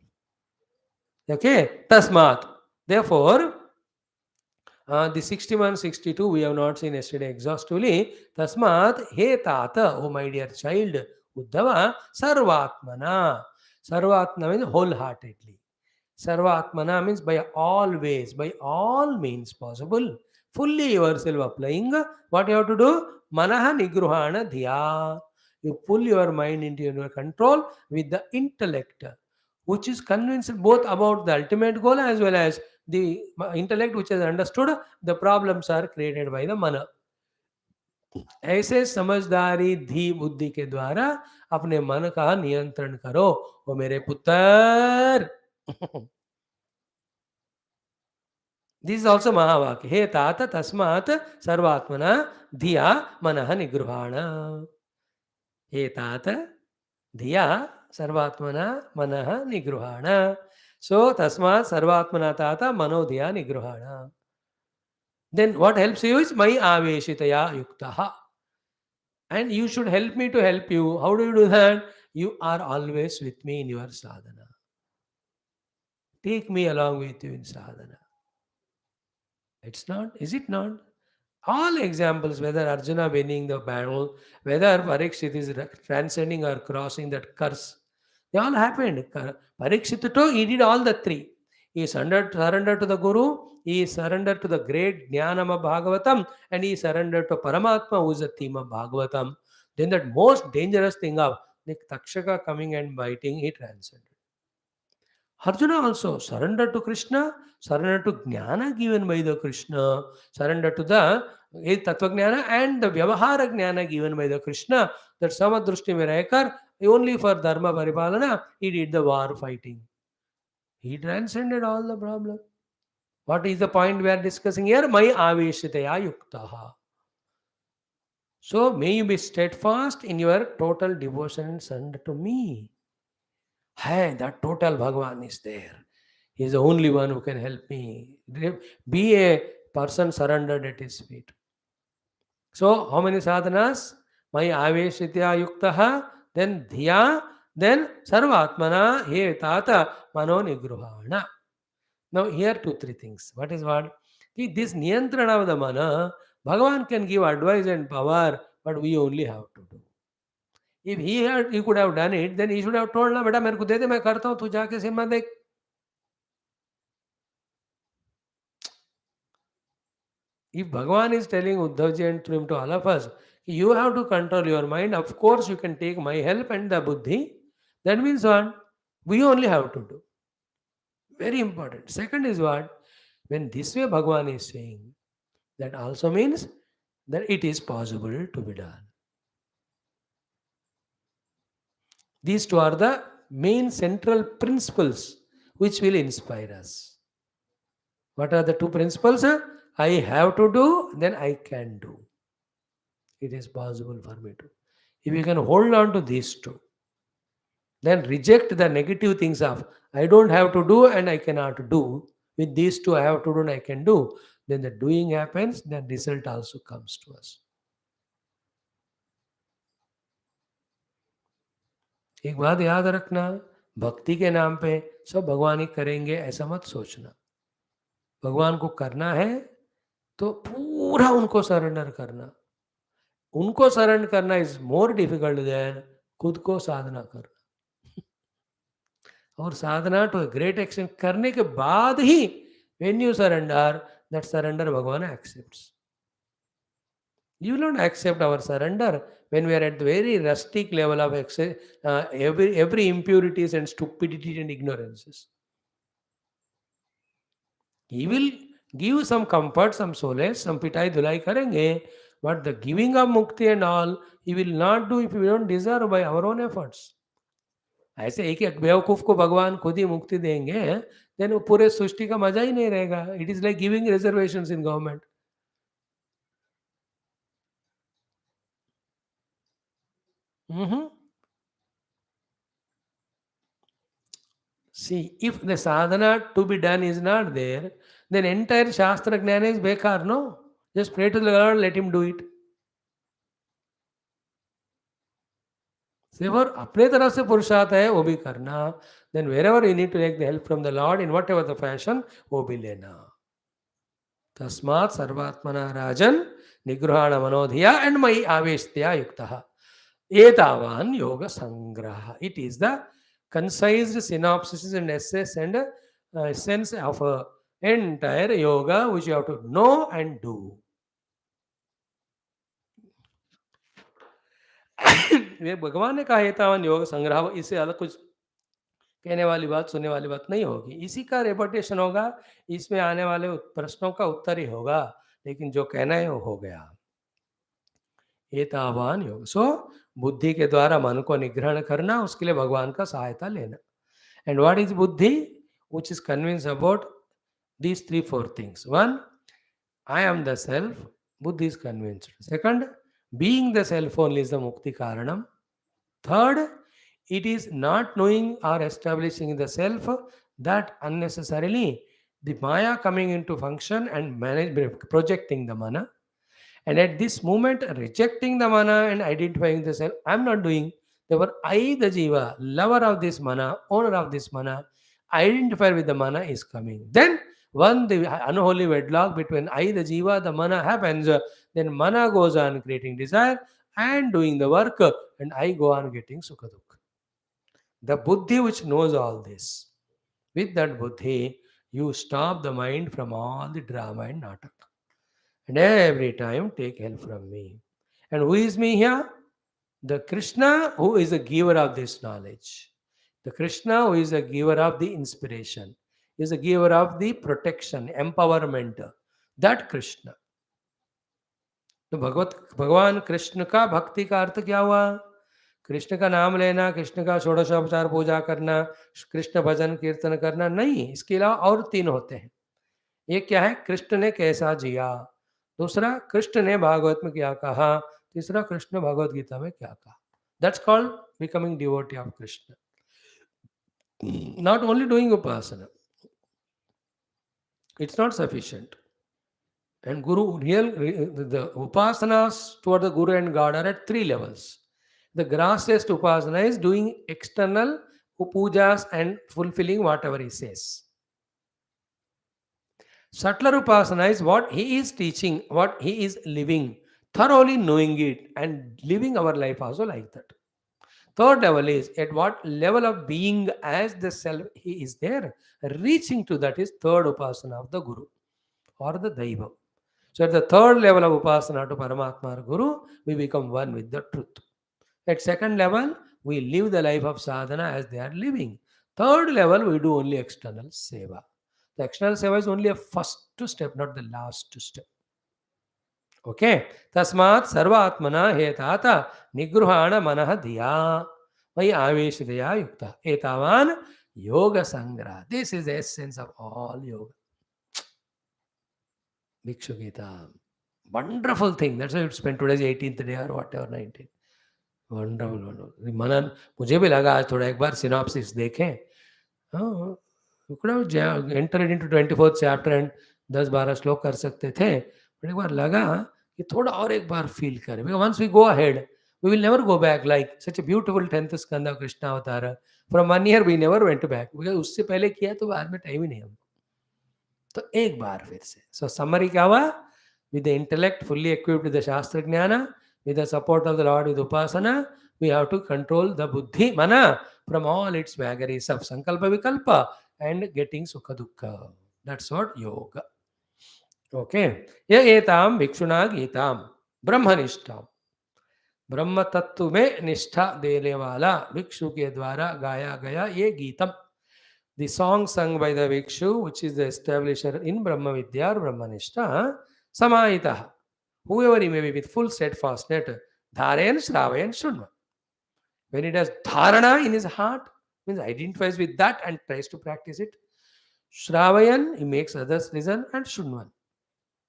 Okay, tasmat. Therefore, the 61, 62 we have not seen yesterday exhaustively. Tasmat he tata, oh my dear child, Uddhava, sarvatmana. Sarvatmana means wholeheartedly. Sarvatmana means by all ways, by all means possible. Fully yourself applying. What you have to do? Manaha nigruhana dhiya. You pull your mind into your control with the intellect, which is convinced both about the ultimate goal as well as the intellect which has understood the problems are created by the mana. ऐसे समझदारी धी बुद्धि के द्वारा अपने मन का नियंत्रण करो, ओ मेरे पुत्र. This is also Mahavakya. He tata tasmat sarvatmana dhiya manah nigruhana. He tata dhiya sarvatmana manah nigruhana. So tasmat sarvatmana tata mano dhiya nigruhana. Then what helps you is my aveshitaya yuktaha. And you should help me to help you. How do you do that? You are always with me in your sadhana. Take me along with you in sadhana. It's not, is it not? All examples, whether Arjuna winning the battle, whether Parikshit is transcending or crossing that curse, they all happened. Parikshit, he did all the three. He surrendered to the Guru, he surrendered to the great Jnanam of Bhagavatam, and he surrendered to Paramatma, who is the theme of Bhagavatam. Then that most dangerous thing of the Takshaka coming and biting, he transcended. Arjuna also surrendered to Krishna, surrendered to Jnana given by the Krishna, surrendered to the Tattva Jnana and the Vyavahara Jnana given by the Krishna, that Samadrushti Meraikar, only for Dharma Paripalana, he did the war fighting. He transcended all the problem. What is the point we are discussing here? Mai aveshitaya yuktaha. So may you be steadfast in your total devotion and surrender to me. Hey, that total Bhagavan is there. He is the only one who can help me. Be a person surrendered at his feet. So, how many sadhanas? Maya aveshitya yuktaha, then dhiya, then sarvatmana, he tata mano nigruhana. Now, here 2-3 things. What is what? This niyantrana of the mana, Bhagavan can give advice and power, but we only have to do. If he could have done it, then he should have told, na beta mere ko de de, main karta hu, tu jaake cinema dekh. If Bhagavan is telling Uddhavji and to him, to all of us, you have to control your mind. Of course, you can take my help and the buddhi. That means what? We only have to do. Very important. Second is what? When this way Bhagavan is saying, that also means that it is possible to be done. These two are the main central principles which will inspire us. What are the two principles? I have to do, then I can do. It is possible for me to. If you can hold on to these two, then reject the negative things of I don't have to do and I cannot do. With these two, I have to do and I can do. Then the doing happens, then result also comes to us. एक बात याद रखना, भक्ति के नाम पे सब भगवान ही करेंगे ऐसा मत सोचना. भगवान को करना है तो पूरा उनको सरेंडर करना. उनको सरेंडर करना इज मोर डिफिकल्ट देन खुद को साधना करना. और साधना टू ग्रेट एक्सटेंट करने के बाद ही when you surrender, that surrender भगवान accepts. You will not accept our surrender when we are at the very rustic level of every impurities and stupidity and ignorances. He will give some comfort, some solace, some pitai dhulai karenge, but the giving of mukti and all, he will not do if we don't deserve by our own efforts. ऐसे एक एक बेवकूफ को भगवान खुद ही मुक्ति देंगे, then वो पूरे सृष्टि का मजा ही नहीं रहेगा. It is like giving reservations in government. See, if the sadhana to be done is not there, then entire Shastra Jnana is bekar, no? Just pray to the Lord, let him do it. Therefore, अपने तरफ से पुरुषार्थ है वो भी करना. Then wherever you need to take the help from the Lord in whatever the fashion, वो भी लेना. तस्मात् सर्वात्मना राजन निगृहाण मनोधिया and मयि आवेशतया युक्तः एतावान योग संग्रह. It is the concise synopsis and essence of entire yoga which you have to know and do. वे भगवान ने कहा एतावान योग संग्रह, इससे अलग कुछ कहने वाली बात, सुनने वाली बात नहीं होगी. इसी का रेपिटेशन होगा, इसमें आने वाले प्रश्नों का उत्तर ही होगा, लेकिन जो कहना है वो हो गया. एतावान योग. सो बुद्धि के द्वारा मन को निग्रहण करना, उसके लिए भगवान का सहायता लेना. एंड व्हाट इज बुद्धि? Which is convince about these 3-4 things. One, I am the self. Buddhi is convinced. Second, being the self only is the mukti karanam. Third, it is not knowing or establishing the self that unnecessarily the Maya coming into function and projecting the mana. And at this moment, rejecting the mana and identifying the self, I am not doing. Therefore, I, the jiva, lover of this mana, owner of this mana, identified with the mana is coming. Then, when the unholy wedlock between I, the jiva, the mana happens, then mana goes on creating desire and doing the work, and I go on getting sukha dukkha. The buddhi which knows all this, with that buddhi, you stop the mind from all the drama and natak. And every time take help from me. And who is me here? The Krishna who is the giver of this knowledge. The Krishna who is the giver of the inspiration. Is the giver of the protection, empowerment. That Krishna. तो भगवान कृष्ण का भक्ति का अर्थ क्या हुआ? कृष्ण का नाम लेना, कृष्ण का षोडशोपचार पूजा करना, कृष्ण भजन कीर्तन करना नहीं. इसके अलावा और 3 होते हैं. एक क्या है? कृष्ण ने कैसा जिया. दूसरा, कृष्ण ने भागवत में क्या कहा. तीसरा, कृष्ण भगवत गीता में क्या कहा. That's called becoming devotee of Krishna. Not only doing Upasana, it's not sufficient. And the upasanas toward the Guru and God are at 3 levels. The grossest upasana is doing external pujas and fulfilling whatever he says. Subtler upasana is what he is teaching, what he is living, thoroughly knowing it and living our life also like that. Third level is at what level of being as the self he is there. Reaching to that is third upasana of the Guru or the Daiva. So at the third level of upasana to Paramatma or Guru, we become one with the truth. At second level, we live the life of sadhana as they are living. Third level, we do only external seva. The external seva is only a first step, not the last step. Okay. Tasmat sarvatmana hetata nigruhana manah diya vai aveshidaya yukta etavan yoga sangra. This is the essence of all yoga. Bhikshu Gita. Wonderful thing. That's why you spent today's 18th day or whatever, 19th. Wonderful wonderful मनन मुझे भी लगा आज थोड़ा एक बार synopsis देखें. हाँ, enter into 24th chapter and 10-12 श्लोक कर सकते थे, बट एक बार लगा कि थोड़ा और एक बार फील करें. Because once we go ahead we will never go back. Like such a beautiful 10th स्कंद Krishna avatar, from 1 year we never went back, because उससे पहले किया तो बाद में टाइम ही नहीं. हम तो एक बार फिर से. सो समरी क्या हुआ? With the intellect fully equipped with the शास्त्र ज्ञान, with the support of the Lord with Upasana, we have to control the buddhi, mana, from all its vagaries of sankalpa vikalpa and getting sukha dukkha. That's what yoga. Okay. Ya etam bhikshuna gitam brahmanishtam. ब्रह्म तत्व में निष्ठा देने वाला भिक्षु के द्वारा गाया गया ये GITAM. The song sung by the Bhikshu, which is the establisher in Brahma Vidya or Brahmanishta, Samayitah. Whoever he may be with full steadfastness, Dharayan, Shravayan, Shunvan. When he does dharana in his heart, means identifies with that and tries to practice it. Shravayan, he makes others listen, and Shunvan.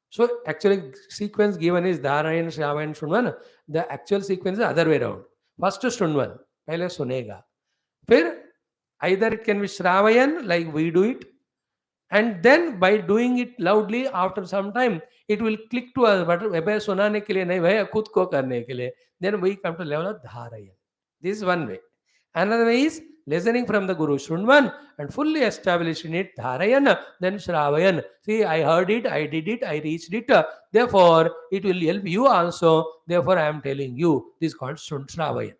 So actually sequence given is Dharayan, Shravayan, Shunvan. The actual sequence is the other way around. First Shunvan, pehle sunega. Fir either it can be Shravayan, like we do it, and then by doing it loudly after some time it will click to us, but भैया सुनाने के लिए नहीं, भैया खुद को करने के लिए. Then we come to level of Dharayan. This is one way. Another way is listening from the Guru Shunvan and fully establishing it Dharayan, then Shravayan. See, I heard it, I did it, I reached it, therefore it will help you also, therefore I am telling you. This is called Shravayan.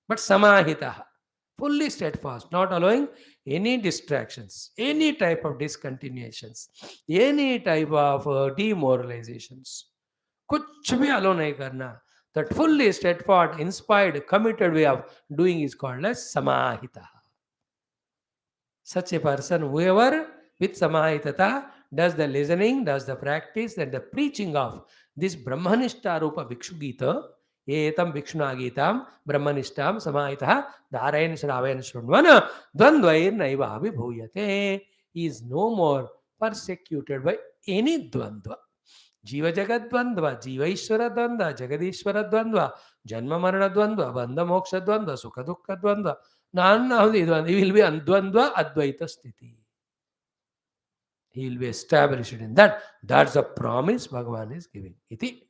But Samahitaha, fully steadfast, not allowing any distractions, any type of discontinuations, any type of demoralizations. कुछ भी allow नहीं करना. That fully steadfast, inspired, committed way of doing is called as samahita. Such a person, whoever with samahitata does the listening, does the practice and the preaching of this Brahmanishta Rupa Bhikshu Gita, एतम भिक्षुना गीताम ब्रह्मनिष्ठाम समाहितः धारयन् श्रावयन् शृण्वन् द्वन्द्वैर्नैव अभिभूयते. He is no more persecuted by any द्वन्द्व. जीव जगत द्वन्द्व, जीवईश्वर द्वन्द्व, जगदीश्वर द्वन्द्व, जन्म मरण द्वन्द्व, बंध मोक्ष द्वन्द्व, सुख दुख द्वन्द्व, none of the द्वन्द्व. He will be द्वन्द्व advaita sthiti. He will be established in that. That's the promise Bhagavan is giving. Iti.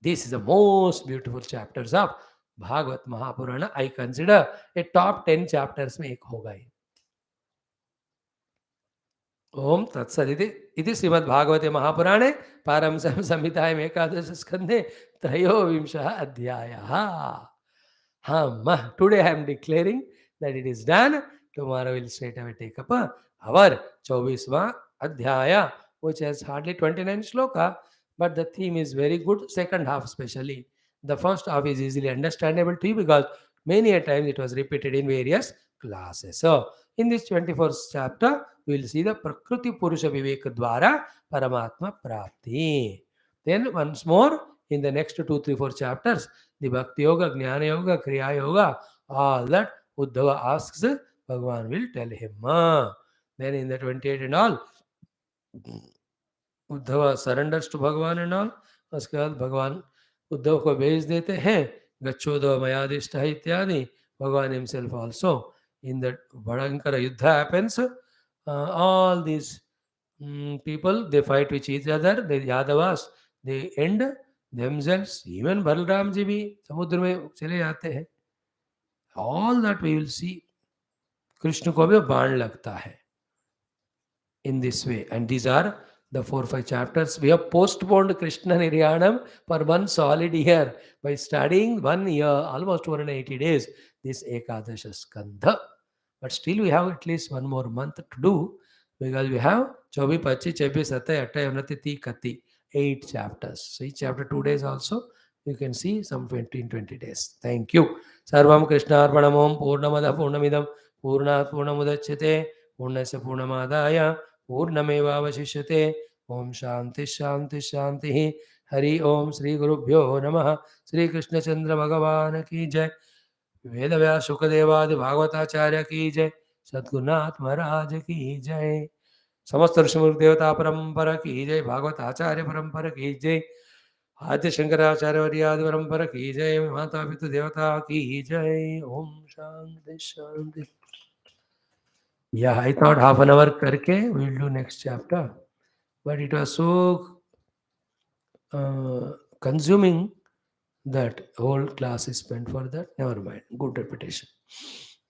This is the most beautiful chapters of Bhagavat Mahapurana. I consider a top 10 chapters में एक होगा ये. ओम तत्सदिति इति श्रीमद् भागवते महापुराणे पारमहंस संहितायाम् एकादश स्कन्धे त्रयोविंशः अध्यायः. Today I am declaring that it is done. Tomorrow we will straight away take up our 24वां अध्याय, which has hardly 29 shloka. But the theme is very good, second half especially. The first half is easily understandable to you because many a times it was repeated in various classes. So, in this 24th chapter, we will see the Prakriti Purusha Viveka Dwara Paramatma Prapti. Then once more, in the next 2, 3, 4 chapters, the Bhakti Yoga, Jnana Yoga, Kriya Yoga, all that Uddhava asks, Bhagavan will tell him. Then in the 28 and all, Uddhava surrenders to Bhagavan and all. उसके बाद भगवान उद्धव को भेज देते हैं, गच्छोद्धव मयादिष्ट इत्यादि. भगवान himself also in the भयंकर युद्ध happens. All this people they fight with each other. The Yadavas they end themselves. Even Balram ji भी समुद्र में चले जाते हैं. All that we will see. Krishna को भी बाण लगता है in this way. And these are the 4-5 chapters. We have postponed Krishna Niryanam for one solid year by studying 1 year, almost 180 days, this Ekadasha Skandha. But still we have at least one more month to do because we have 24, 25, 26, 27, 28, 30, 8 chapters. So each chapter 2 days also. You can see some 20 days. Thank you. Sarvam Krishna Arpanam Om Purnamada Purnamidam Purnat Purnamudachyate Purnasya Purnamadaya पूर्णमेवावशिष्यते. ओम शांति शांति शांति. हरि ओम. श्री गुरुभ्यो नमः. श्री कृष्णचंद्र भगवान की जय. वेदव्यास शुकदेवादि भागवताचार्य की जय. सद्गुरुनाथ महाराज की जय. समस्त ऋषिमुख देवता परंपरा की जय. भागवत आचार्य परंपरा की जय. आद्य शंकराचार्य वर्यादि परंपरा की जय. माता पितृ देवता की जय. ओम शांति शांति. Yeah, I thought half an hour करके we'll do next chapter, but it was so consuming that whole class is spent for that. Never mind. Good repetition.